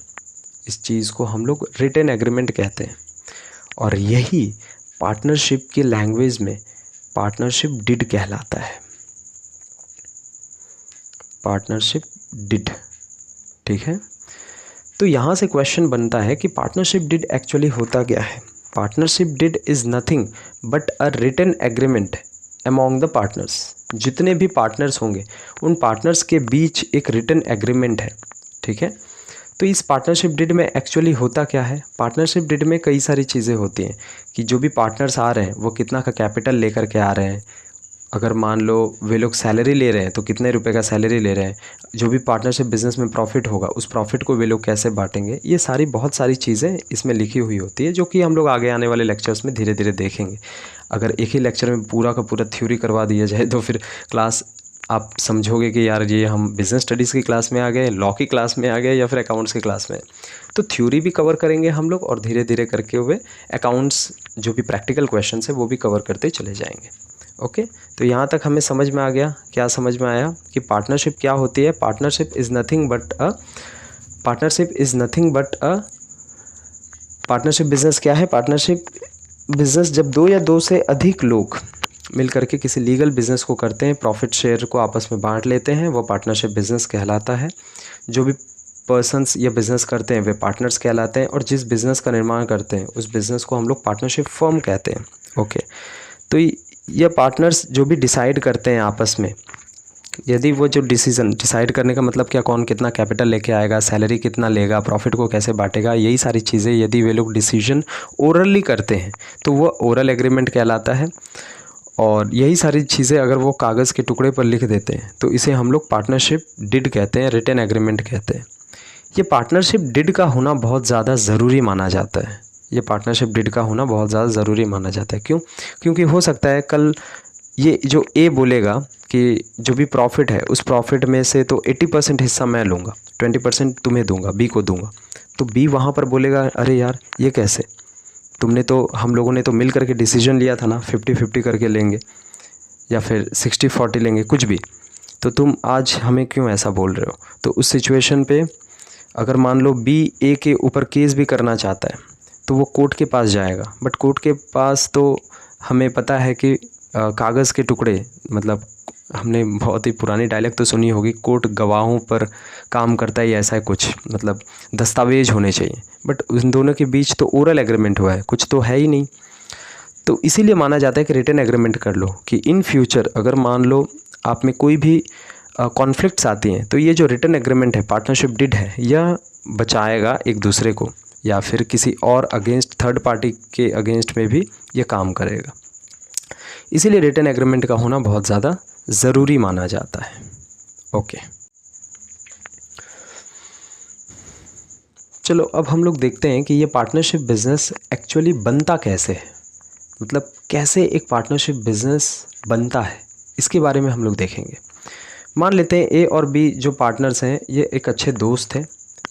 [SPEAKER 1] इस चीज़ को हम लोग रिटन एग्रीमेंट कहते हैं। और यही पार्टनरशिप की लैंग्वेज में पार्टनरशिप डिड कहलाता है। पार्टनरशिप डिड, ठीक है। तो यहाँ से क्वेश्चन बनता है कि पार्टनरशिप डिड एक्चुअली होता क्या है। Partnership deed is nothing but a written agreement among the partners. जितने भी पार्टनर्स होंगे उन पार्टनर्स के बीच एक रिटन एग्रीमेंट है, ठीक है। तो इस पार्टनरशिप डिड में एक्चुअली होता क्या है, पार्टनरशिप डिड में कई सारी चीज़ें होती हैं कि जो भी पार्टनर्स आ रहे हैं वो कितना का कैपिटल लेकर के आ रहे हैं। अगर मान लो वे लोग सैलरी ले रहे हैं तो कितने रुपए का सैलरी ले रहे हैं, जो भी पार्टनरशिप बिज़नेस में प्रॉफिट होगा उस प्रॉफिट को वे लोग कैसे बांटेंगे, ये सारी बहुत सारी चीज़ें इसमें लिखी हुई होती है, जो कि हम लोग आगे आने वाले लेक्चर्स में धीरे धीरे देखेंगे। अगर एक ही लेक्चर में पूरा का पूरा थ्योरी करवा दिया जाए तो फिर क्लास आप समझोगे कि यार ये हम बिज़नेस स्टडीज़ की क्लास में आ गए, लॉ की क्लास में आ गए, या फिर अकाउंट्स की क्लास में। तो थ्योरी भी कवर करेंगे हम लोग और धीरे धीरे करके हुए अकाउंट्स जो भी प्रैक्टिकल क्वेश्चन है वो भी कवर करते चले जाएंगे। ओके, तो यहाँ तक हमें समझ में आ गया, क्या समझ में आया कि पार्टनरशिप क्या होती है। Partnership is nothing but a partnership business क्या है। पार्टनरशिप बिजनेस जब दो या दो से अधिक लोग मिल करके किसी लीगल बिजनेस को करते हैं, प्रॉफिट शेयर को आपस में बांट लेते हैं, वो पार्टनरशिप बिजनेस कहलाता है। जो भी पर्सन्स ये बिज़नेस करते हैं वे पार्टनर्स कहलाते हैं, और जिस बिज़नेस का निर्माण करते हैं उस बिज़नेस को हम लोग पार्टनरशिप फर्म कहते हैं। ओके, तो ये पार्टनर्स जो भी डिसाइड करते हैं आपस में, यदि वो जो डिसाइड करने का मतलब क्या, कौन कितना कैपिटल लेके आएगा, सैलरी कितना लेगा, प्रॉफिट को कैसे बांटेगा, यही सारी चीज़ें यदि वे लोग डिसीजन ओरली करते हैं तो वो ओरल एग्रीमेंट कहलाता है। और यही सारी चीज़ें अगर वो कागज़ के टुकड़े पर लिख देते हैं तो इसे हम लोग पार्टनरशिप डिड कहते हैं, रिटन एग्रीमेंट कहते हैं। ये पार्टनरशिप डिड का होना बहुत ज़्यादा ज़रूरी माना जाता है। ये पार्टनरशिप डिड का होना बहुत ज़्यादा ज़रूरी माना जाता है। क्यों? क्योंकि हो सकता है कल ये जो ए बोलेगा कि जो भी प्रॉफिट है उस प्रॉफिट में से तो 80% हिस्सा मैं लूँगा, 20% तुम्हें दूंगा, बी को दूंगा। तो बी वहाँ पर बोलेगा अरे यार ये कैसे, तुमने तो, हम लोगों ने तो मिल करके डिसीजन लिया था ना 50-50 करके लेंगे या फिर 60-40 लेंगे, कुछ भी, तो तुम आज हमें क्यों ऐसा बोल रहे हो। तो उस सिचुएशन पे अगर मान लो बी ए के ऊपर केस भी करना चाहता है तो वो कोर्ट के पास जाएगा, बट कोर्ट के पास तो हमें पता है कि कागज़ के टुकड़े, मतलब हमने बहुत ही पुरानी डायलॉग तो सुनी होगी, कोर्ट गवाहों पर काम करता है, ऐसा है कुछ, मतलब दस्तावेज होने चाहिए, बट उन दोनों के बीच तो ओरल एग्रीमेंट हुआ है, कुछ तो है ही नहीं। तो इसीलिए माना जाता है कि रिटन एग्रीमेंट कर लो कि इन फ्यूचर अगर मान लो आप में कोई भी कॉन्फ्लिक्ट्स आती हैं तो ये जो रिटन एग्रीमेंट है, पार्टनरशिप डिड है, यह बचाएगा एक दूसरे को, या फिर किसी और अगेंस्ट, थर्ड पार्टी के अगेंस्ट में भी ये काम करेगा। इसीलिए रिटन एग्रीमेंट का होना बहुत ज़्यादा ज़रूरी माना जाता है। ओके, चलो अब हम लोग देखते हैं कि ये पार्टनरशिप बिज़नेस एक्चुअली बनता कैसे है, मतलब कैसे एक पार्टनरशिप बिज़नेस बनता है, इसके बारे में हम लोग देखेंगे। मान लेते हैं ए और बी जो पार्टनर्स हैं ये एक अच्छे दोस्त हैं,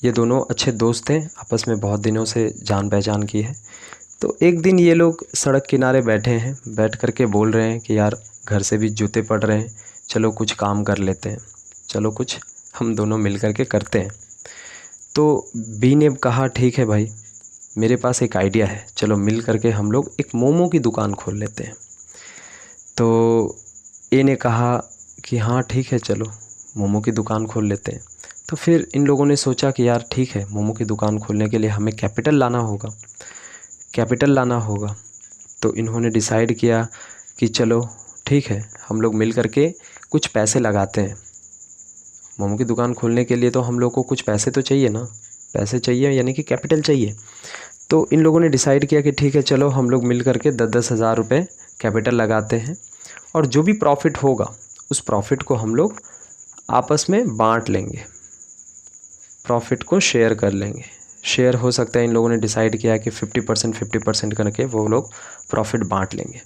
[SPEAKER 1] ये दोनों अच्छे दोस्त हैं, आपस में बहुत दिनों से जान पहचान की है। तो एक दिन ये लोग सड़क किनारे बैठे हैं, बैठ कर के बोल रहे हैं कि यार घर से भी जूते पड़ रहे हैं, चलो कुछ काम कर लेते हैं, चलो कुछ हम दोनों मिल कर के करते हैं। तो बी ने कहा ठीक है भाई, मेरे पास एक आइडिया है, चलो मिल कर के हम लोग एक मोमो की दुकान खोल लेते हैं। तो ए ने कहा कि हाँ ठीक है, चलो मोमो की दुकान खोल लेते हैं। तो फिर इन लोगों ने सोचा कि यार ठीक है, मोमो की दुकान खोलने के लिए हमें कैपिटल लाना होगा। तो इन्होंने डिसाइड किया कि चलो ठीक है, हम लोग मिल कर के कुछ पैसे लगाते हैं। मोमो की दुकान खोलने के लिए तो हम लोग को कुछ पैसे तो चाहिए ना, पैसे चाहिए यानी कि कैपिटल चाहिए। तो इन लोगों ने डिसाइड किया कि ठीक है, चलो हम लोग मिल कर के 10-10 हज़ार रुपये कैपिटल लगाते हैं, और जो भी प्रॉफिट होगा उस प्रॉफिट को हम लोग आपस में बांट लेंगे, प्रॉफिट को शेयर कर लेंगे। शेयर हो सकता है, इन लोगों ने डिसाइड किया कि 50% करके वो लोग प्रॉफिट बांट लेंगे।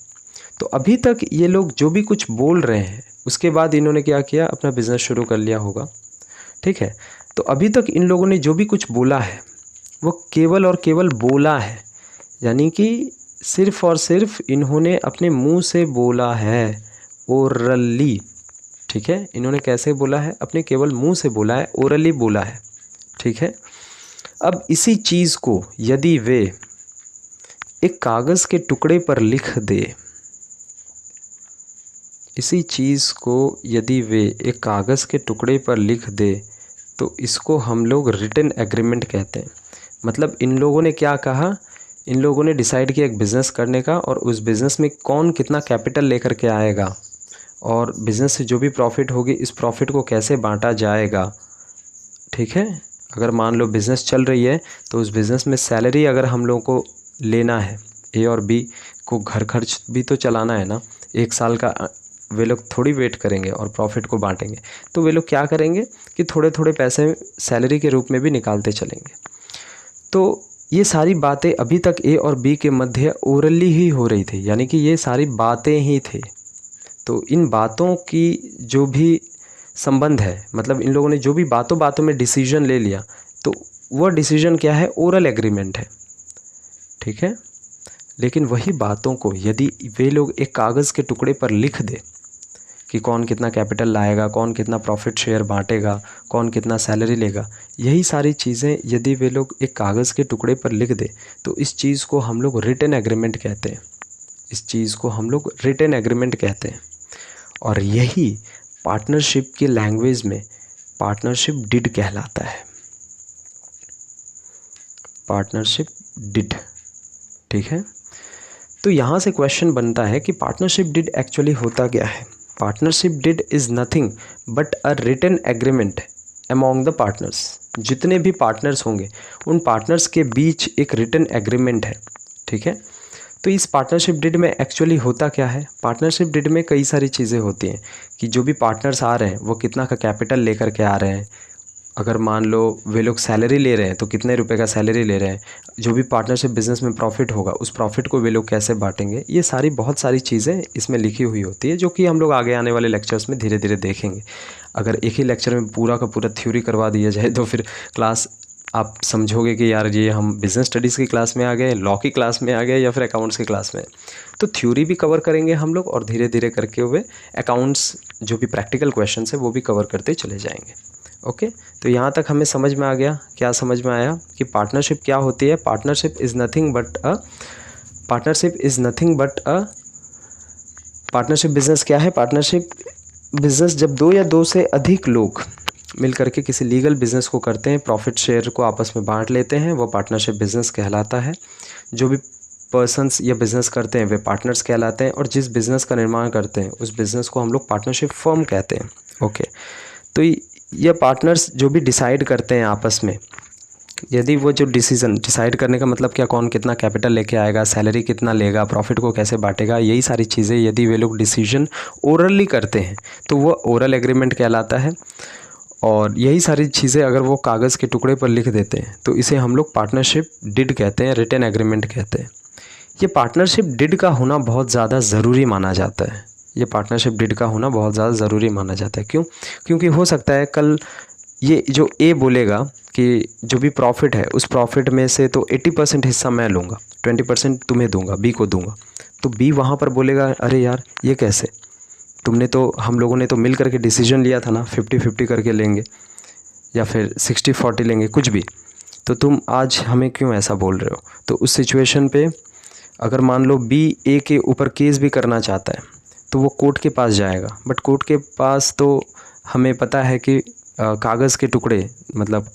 [SPEAKER 1] तो अभी तक ये लोग जो भी कुछ बोल रहे हैं, उसके बाद इन्होंने क्या किया, अपना बिज़नेस शुरू कर लिया होगा, ठीक है। तो अभी तक इन लोगों ने जो भी कुछ बोला है वो केवल और केवल बोला है, यानी कि सिर्फ़ और सिर्फ इन्होंने अपने मुंह से बोला है, ओरली, ठीक है। इन्होंने कैसे बोला है, अपने केवल मुंह से बोला है, ओरली बोला है, ठीक है। अब इसी चीज़ को यदि वे एक कागज़ के टुकड़े पर लिख दे, इसी चीज़ को यदि वे एक कागज़ के टुकड़े पर लिख दे तो इसको हम लोग रिटन एग्रीमेंट कहते हैं। मतलब इन लोगों ने क्या कहा, इन लोगों ने डिसाइड किया एक बिज़नेस करने का, और उस बिज़नेस में कौन कितना कैपिटल लेकर के आएगा, और बिज़नेस से जो भी प्रॉफिट होगी इस प्रॉफिट को कैसे बांटा जाएगा, ठीक है। अगर मान लो बिज़नेस चल रही है तो उस बिज़नेस में सैलरी अगर हम लोगों को लेना है, ए और बी को घर खर्च भी तो चलाना है ना, एक साल का वे लोग थोड़ी वेट करेंगे और प्रॉफिट को बांटेंगे। तो वे लोग क्या करेंगे कि थोड़े थोड़े पैसे सैलरी के रूप में भी निकालते चलेंगे। तो ये सारी बातें अभी तक ए और बी के मध्य ओरली ही हो रही थी, यानी कि ये सारी बातें ही थी। तो इन बातों की जो भी संबंध है, मतलब इन लोगों ने जो भी बातों बातों में डिसीजन ले लिया, तो वह डिसीजन क्या है, ओरल एग्रीमेंट है, ठीक है। लेकिन वही बातों को यदि वे लोग एक कागज़ के टुकड़े पर लिख दे कि कौन कितना कैपिटल लाएगा, कौन कितना प्रॉफिट शेयर बांटेगा, कौन कितना सैलरी लेगा, यही सारी चीज़ें यदि वे लोग एक कागज़ के टुकड़े पर लिख दे तो इस चीज़ को हम लोग रिटन एग्रीमेंट कहते हैं। इस चीज़ को हम लोग रिटन एग्रीमेंट कहते हैं। और यही पार्टनरशिप की लैंग्वेज में पार्टनरशिप डिड कहलाता है, पार्टनरशिप डिड, ठीक है। तो यहाँ से क्वेश्चन बनता है कि पार्टनरशिप डिड एक्चुअली होता क्या है। Partnership deed is nothing but a written agreement among the partners. जितने भी पार्टनर्स होंगे उन पार्टनर्स के बीच एक रिटन एग्रीमेंट है, ठीक है। तो इस पार्टनरशिप डिड में एक्चुअली होता क्या है, पार्टनरशिप डिड में कई सारी चीज़ें होती हैं कि जो भी पार्टनर्स आ रहे हैं वो कितना का कैपिटल लेकर के आ रहे हैं। अगर मान लो वे लोग सैलरी ले रहे हैं तो कितने रुपए का सैलरी ले रहे हैं, जो भी पार्टनरशिप बिज़नेस में प्रॉफिट होगा उस प्रॉफिट को वे लोग कैसे बांटेंगे, ये सारी बहुत सारी चीज़ें इसमें लिखी हुई होती है, जो कि हम लोग आगे आने वाले लेक्चर्स में धीरे धीरे देखेंगे। अगर एक ही लेक्चर में पूरा का पूरा थ्योरी करवा दिया जाए तो फिर क्लास आप समझोगे कि यार ये हम बिज़नेस स्टडीज़ की क्लास में आ गए, लॉ की क्लास में आ गए, या फिर अकाउंट्स की क्लास में। तो थ्योरी भी कवर करेंगे हम लोग, और धीरे धीरे करके हुए अकाउंट्स जो भी प्रैक्टिकल क्वेश्चन है वो भी कवर करते चले जाएंगे। ओके, तो यहाँ तक हमें समझ में आ गया, क्या समझ में आया कि पार्टनरशिप क्या होती है। Partnership is nothing but a partnership business क्या है। पार्टनरशिप बिजनेस जब दो या दो से अधिक लोग मिल करके किसी लीगल बिजनेस को करते हैं, प्रॉफिट शेयर को आपस में बांट लेते हैं, वो पार्टनरशिप बिजनेस कहलाता है। जो भी पर्सन्स ये बिज़नेस करते हैं वे पार्टनर्स कहलाते हैं, और जिस बिज़नेस का निर्माण करते हैं उस बिज़नेस को हम लोग पार्टनरशिप फर्म कहते हैं। ओके, तो ये पार्टनर्स जो भी डिसाइड करते हैं आपस में, यदि वो जो डिसाइड करने का मतलब क्या, कौन कितना कैपिटल लेके आएगा, सैलरी कितना लेगा, प्रॉफिट को कैसे बांटेगा, यही सारी चीज़ें यदि वे लोग डिसीजन ओरली करते हैं तो वो ओरल एग्रीमेंट कहलाता है। और यही सारी चीज़ें अगर वो कागज़ के टुकड़े पर लिख देते हैं तो इसे हम लोग पार्टनरशिप डिड कहते हैं, रिटन एग्रीमेंट कहते हैं। ये पार्टनरशिप डिड का होना बहुत ज़्यादा ज़रूरी माना जाता है। ये पार्टनरशिप डिड का होना बहुत ज़्यादा ज़रूरी माना जाता है। क्यों? क्योंकि हो सकता है कल ये जो ए बोलेगा कि जो भी प्रॉफिट है उस प्रॉफिट में से तो 80% हिस्सा मैं लूँगा, 20% तुम्हें दूंगा, बी को दूंगा। तो बी वहाँ पर बोलेगा अरे यार ये कैसे, तुमने तो, हम लोगों ने तो मिल करके डिसीजन लिया था ना 50-50 करके लेंगे या फिर 60-40 लेंगे, कुछ भी, तो तुम आज हमें क्यों ऐसा बोल रहे हो। तो उस सिचुएशन पे अगर मान लो बी ए के ऊपर केस भी करना चाहता है तो वो कोर्ट के पास जाएगा, बट कोर्ट के पास तो हमें पता है कि कागज़ के टुकड़े, मतलब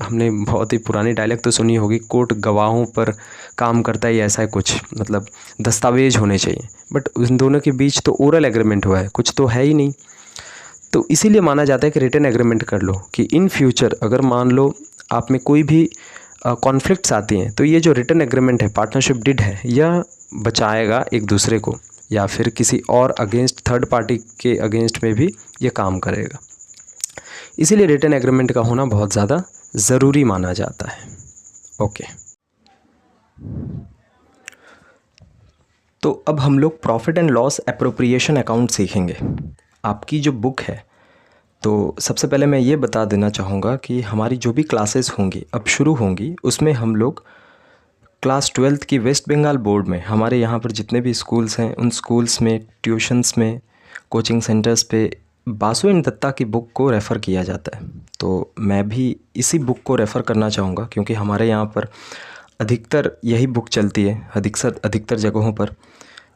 [SPEAKER 1] हमने बहुत ही पुरानी डायलॉग तो सुनी होगी, कोर्ट गवाहों पर काम करता है, ऐसा है कुछ, मतलब दस्तावेज होने चाहिए, बट उन दोनों के बीच तो ओरल एग्रीमेंट हुआ है, कुछ तो है ही नहीं। तो इसीलिए माना जाता है कि रिटन एग्रीमेंट कर लो कि इन फ्यूचर अगर मान लो आप में कोई भी कॉन्फ्लिक्ट्स आती हैं तो ये जो रिटन एग्रीमेंट है, पार्टनरशिप डिड है, यह बचाएगा एक दूसरे को या फिर किसी और अगेंस्ट, थर्ड पार्टी के अगेंस्ट में भी ये काम करेगा। इसीलिए रिटन एग्रीमेंट का होना बहुत ज़्यादा ज़रूरी माना जाता है। ओके, तो अब हम लोग profit and loss appropriation account सीखेंगे। आपकी जो बुक है, तो सबसे पहले मैं ये बता देना चाहूँगा कि हमारी जो भी क्लासेस होंगी अब शुरू होंगी, उसमें हम लोग क्लास 12th की वेस्ट बंगाल बोर्ड में हमारे यहाँ पर जितने भी स्कूल्स हैं उन स्कूल्स में, ट्यूशन्स में, कोचिंग सेंटर्स पे बासु एंड दत्ता की बुक को रेफ़र किया जाता है। तो मैं भी इसी बुक को रेफ़र करना चाहूँगा क्योंकि हमारे यहाँ पर अधिकतर यही बुक चलती है, अधिकतर जगहों पर।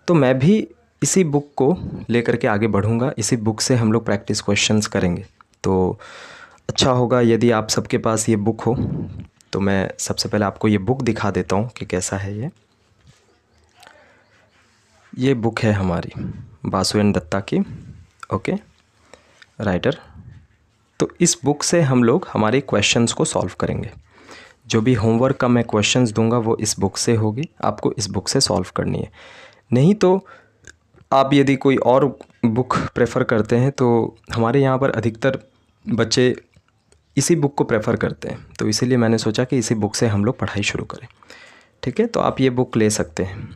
[SPEAKER 1] तो मैं भी इसी बुक को लेकर के आगे बढ़ूँगा, इसी बुक से हम लोग प्रैक्टिस क्वेश्चंस करेंगे। तो अच्छा होगा यदि आप सबके पास ये बुक हो। तो मैं सबसे पहले आपको ये बुक दिखा देता हूँ कि कैसा है ये बुक है हमारी बासु एंड दत्ता की, ओके, राइटर। तो इस बुक से हम लोग हमारे क्वेश्चंस को सॉल्व करेंगे। जो भी होमवर्क का मैं क्वेश्चंस दूंगा वो इस बुक से होगी, आपको इस बुक से सॉल्व करनी है। नहीं तो आप यदि कोई और बुक प्रेफर करते हैं तो हमारे यहाँ पर अधिकतर बच्चे इसी बुक को प्रेफर करते हैं, तो इसीलिए मैंने सोचा कि इसी बुक से हम लोग पढ़ाई शुरू करें। ठीक है, तो आप ये बुक ले सकते हैं।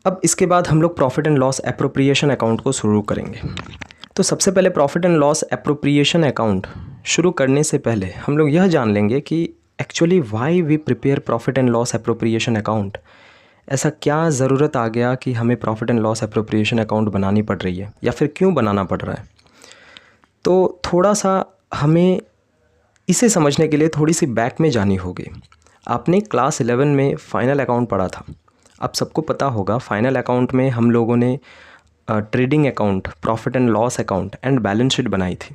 [SPEAKER 1] अब इसके बाद हम लोग profit and loss appropriation account को शुरू करेंगे। तो सबसे पहले profit and loss appropriation account शुरू करने से पहले हम लोग यह जान लेंगे कि actually why we prepare profit and loss appropriation account. ऐसा क्या ज़रूरत आ गया कि हमें profit and loss appropriation account बनानी पड़ रही है या फिर क्यों बनाना पड़ रहा है। तो थोड़ा सा हमें इसे समझने के लिए थोड़ी सी बैक में जानी होगी। आपने क्लास 11 में फाइनल अकाउंट पढ़ा था, आप सबको पता होगा फाइनल अकाउंट में हम लोगों ने trading account, profit and loss account and balance sheet बनाई थी।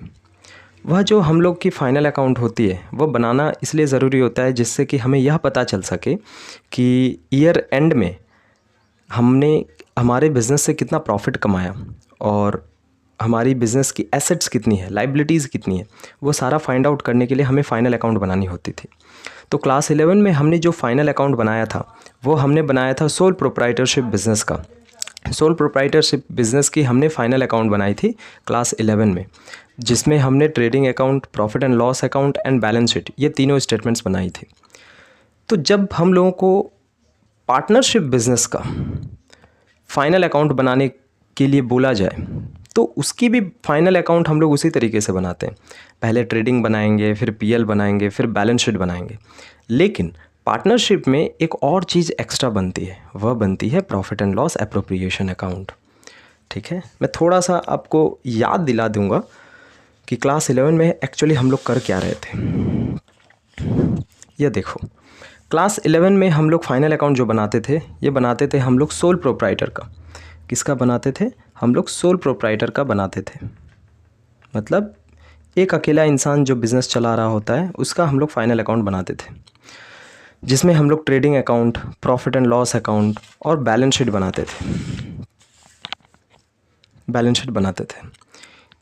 [SPEAKER 1] वह जो हम लोग की फ़ाइनल अकाउंट होती है वह बनाना इसलिए ज़रूरी होता है जिससे कि हमें यह पता चल सके कि ईयर एंड में हमने हमारे बिज़नेस से कितना प्रॉफिट कमाया और हमारी बिज़नेस की एसेट्स कितनी है, लाइबिलिटीज़ कितनी है, वो सारा फाइंड आउट करने के लिए हमें फ़ाइनल अकाउंट बनानी होती थी। तो क्लास 11 में हमने जो फाइनल अकाउंट बनाया था वो हमने बनाया था सोल प्रोप्राइटरशिप बिज़नेस का। सोल प्रोप्राइटरशिप बिज़नेस की हमने फाइनल अकाउंट बनाई थी क्लास 11 में, जिसमें हमने trading account, profit and loss account and balance sheet, ये तीनों स्टेटमेंट्स बनाई थी। तो जब हम लोगों को पार्टनरशिप बिज़नेस का फाइनल अकाउंट बनाने के लिए बोला जाए तो उसकी भी फाइनल अकाउंट हम लोग उसी तरीके से बनाते हैं। पहले ट्रेडिंग बनाएंगे, फिर पीएल बनाएंगे, फिर बैलेंस शीट बनाएंगे। लेकिन पार्टनरशिप में एक और चीज़ एक्स्ट्रा बनती है, वह बनती है profit and loss appropriation account. ठीक है, मैं थोड़ा सा आपको याद दिला दूंगा कि क्लास 11 में एक्चुअली हम लोग कर क्या रहे थे। यह देखो, क्लास 11 में हम लोग फाइनल अकाउंट जो बनाते थे, ये बनाते थे हम लोग सोल प्रोप्राइटर का। किसका बनाते थे? हम लोग सोल प्रोप्राइटर का बनाते थे। मतलब एक अकेला इंसान जो बिज़नेस चला रहा होता है उसका हम लोग फाइनल अकाउंट बनाते थे, जिसमें हम लोग trading account, profit and loss account और बैलेंस शीट बनाते थे।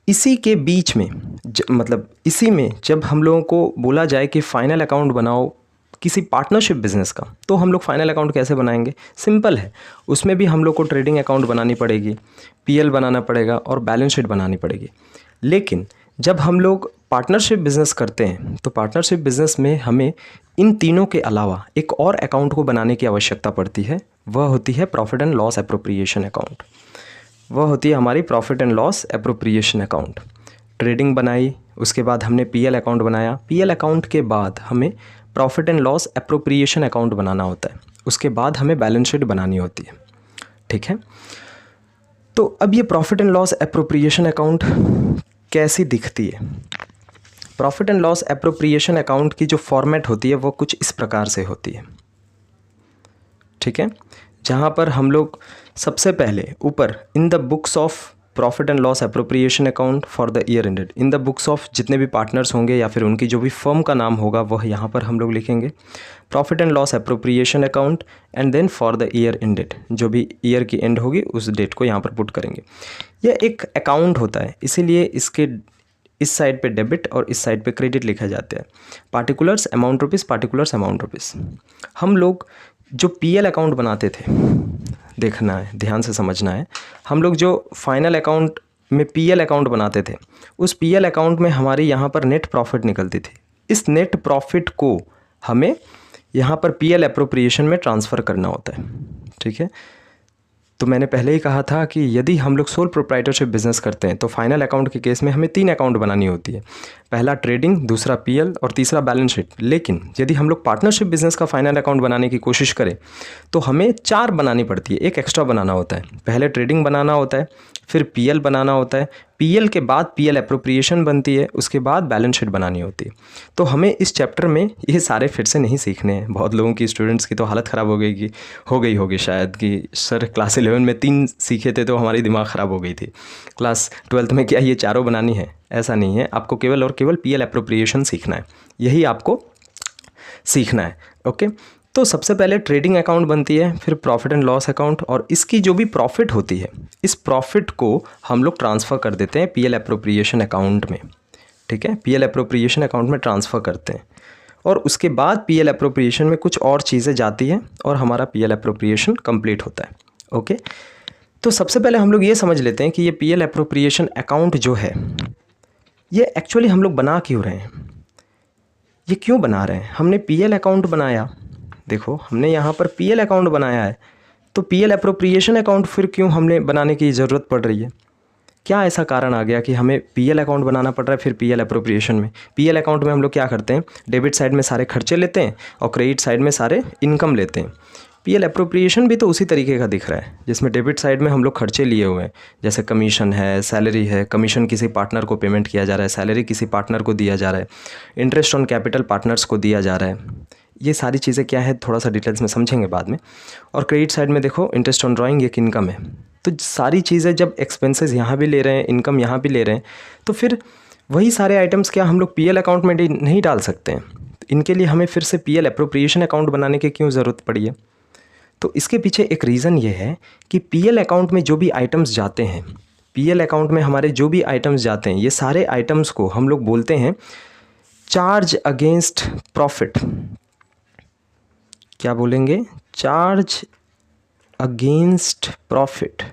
[SPEAKER 1] इसी के बीच में मतलब इसी में जब हम लोगों को बोला जाए कि फ़ाइनल अकाउंट बनाओ किसी पार्टनरशिप बिजनेस का, तो हम लोग फाइनल अकाउंट कैसे बनाएंगे? सिंपल है, उसमें भी हम लोग को ट्रेडिंग अकाउंट बनानी पड़ेगी, पीएल बनाना पड़ेगा और बैलेंस शीट बनानी पड़ेगी। लेकिन जब हम लोग पार्टनरशिप बिजनेस करते हैं तो पार्टनरशिप बिजनेस में हमें इन तीनों के अलावा एक और अकाउंट को बनाने की आवश्यकता पड़ती है। वह होती है profit and loss appropriation account. वह होती है हमारी profit and loss appropriation account. Trading बनाई, उसके बाद हमने पीएल अकाउंट बनाया, पीएल अकाउंट के बाद हमें profit and loss appropriation account बनाना होता है, उसके बाद हमें बैलेंस शीट बनानी होती है। ठीक है, तो अब ये profit and loss appropriation account कैसी दिखती है? Profit and loss appropriation account की जो फॉर्मेट होती है वो कुछ इस प्रकार से होती है। ठीक है, जहाँ पर हम लोग सबसे पहले ऊपर in the books of profit and loss appropriation account for the year ended, in the books of जितने भी पार्टनर्स होंगे या फिर उनकी जो भी फर्म का नाम होगा वह यहाँ पर हम लोग लिखेंगे profit and loss appropriation account, and then for the year ended, जो भी ईयर की एंड होगी उस डेट को यहाँ पर पुट करेंगे। यह एक अकाउंट होता है, इसीलिए इसके इस साइड पे डेबिट और इस साइड पे क्रेडिट लिखा जाता है। Particulars amount rupees, particulars amount rupees. हम लोग जो पीएल अकाउंट बनाते थे, देखना है, ध्यान से समझना है, हम लोग जो फाइनल अकाउंट में पीएल अकाउंट बनाते थे उस पीएल अकाउंट में हमारी यहाँ पर नेट प्रॉफिट निकलती थी। इस नेट प्रॉफिट को हमें यहाँ पर पीएल एप्रोप्रिएशन में ट्रांसफ़र करना होता है। ठीक है, तो मैंने पहले ही कहा था कि यदि हम लोग सोल प्रोप्राइटरशिप बिजनेस करते हैं तो फाइनल अकाउंट के केस में हमें 3 अकाउंट बनानी होती है, पहला ट्रेडिंग, दूसरा पीएल और तीसरा बैलेंस शीट। लेकिन यदि हम लोग पार्टनरशिप बिजनेस का फाइनल अकाउंट बनाने की कोशिश करें तो हमें 4 बनानी पड़ती है, एक एक्स्ट्रा बनाना होता है। पहले ट्रेडिंग बनाना होता है, फिर पीएल बनाना होता है, पीएल के बाद पीएल एप्रोप्रिएशन बनती है, उसके बाद बैलेंस शीट बनानी होती है। तो हमें इस चैप्टर में ये सारे फिर से नहीं सीखने हैं। बहुत लोगों की, स्टूडेंट्स की तो हालत ख़राब हो गई होगी शायद कि सर क्लास 11 में 3 सीखे थे तो हमारी दिमाग ख़राब हो गई थी, क्लास 12th में क्या ये चारों बनानी है? ऐसा नहीं है, आपको केवल और केवल पीएल एप्रोप्रिएशन सीखना है, यही आपको सीखना है। ओके, तो सबसे पहले ट्रेडिंग अकाउंट बनती है, फिर प्रॉफिट एंड लॉस अकाउंट, और इसकी जो भी प्रॉफिट होती है इस प्रॉफिट को हम लोग ट्रांसफ़र कर देते हैं पीएल एप्रोप्रिएशन अकाउंट में। ठीक है, पीएल एप्रोप्रिएशन अकाउंट में ट्रांसफ़र करते हैं और उसके बाद पीएल एप्रोप्रिएशन में कुछ और चीज़ें जाती हैं और हमारा पीएल एप्रोप्रिएशन कंप्लीट होता है। ओके, तो सबसे पहले हम लोग ये समझ लेते हैं कि ये पीएल एप्रोप्रिएशन अकाउंट जो है ये एक्चुअली हम लोग बना क्यों रहे हैं, ये क्यों बना रहे हैं? हमने पीएल अकाउंट बनाया, देखो हमने यहाँ पर पीएल अकाउंट बनाया है, तो पीएल एप्रोप्रिएशन अकाउंट फिर क्यों हमने बनाने की ज़रूरत पड़ रही है? क्या ऐसा कारण आ गया कि हमें पीएल अकाउंट बनाना पड़ रहा है फिर पीएल एप्रोप्रिएशन में? पीएल अकाउंट में हम लोग क्या करते हैं, डेबिट साइड में सारे खर्चे लेते हैं और क्रेडिट साइड में सारे इनकम लेते हैं। पीएल एप्रोप्रिएशन भी तो उसी तरीके का दिख रहा है, जिसमें डेबिट साइड में हम लोग खर्चे लिए हुए हैं, जैसे कमीशन है, सैलरी है, कमीशन किसी पार्टनर को पेमेंट किया जा रहा है, सैलरी किसी पार्टनर को दिया जा रहा है, इंटरेस्ट ऑन कैपिटल पार्टनर्स को दिया जा रहा है। ये सारी चीज़ें क्या है थोड़ा सा डिटेल्स में समझेंगे बाद में। और क्रेडिट साइड में देखो इंटरेस्ट ऑन ड्राइंग एक इनकम है। तो सारी चीज़ें जब एक्सपेंसेस यहाँ भी ले रहे हैं, इनकम यहाँ भी ले रहे हैं, तो फिर वही सारे आइटम्स क्या हम लोग पीएल अकाउंट में नहीं डाल सकते हैं? इनके लिए हमें फिर से पीएल एप्रोप्रिएशन अकाउंट बनाने की क्यों ज़रूरत पड़ी है? तो इसके पीछे एक रीज़न ये है कि पीएल अकाउंट में जो भी आइटम्स जाते हैं, पीएल अकाउंट में हमारे जो भी आइटम्स जाते हैं, ये सारे आइटम्स को हम लोग बोलते हैं चार्ज अगेंस्ट प्रॉफिट। क्या बोलेंगे? Charge against profit.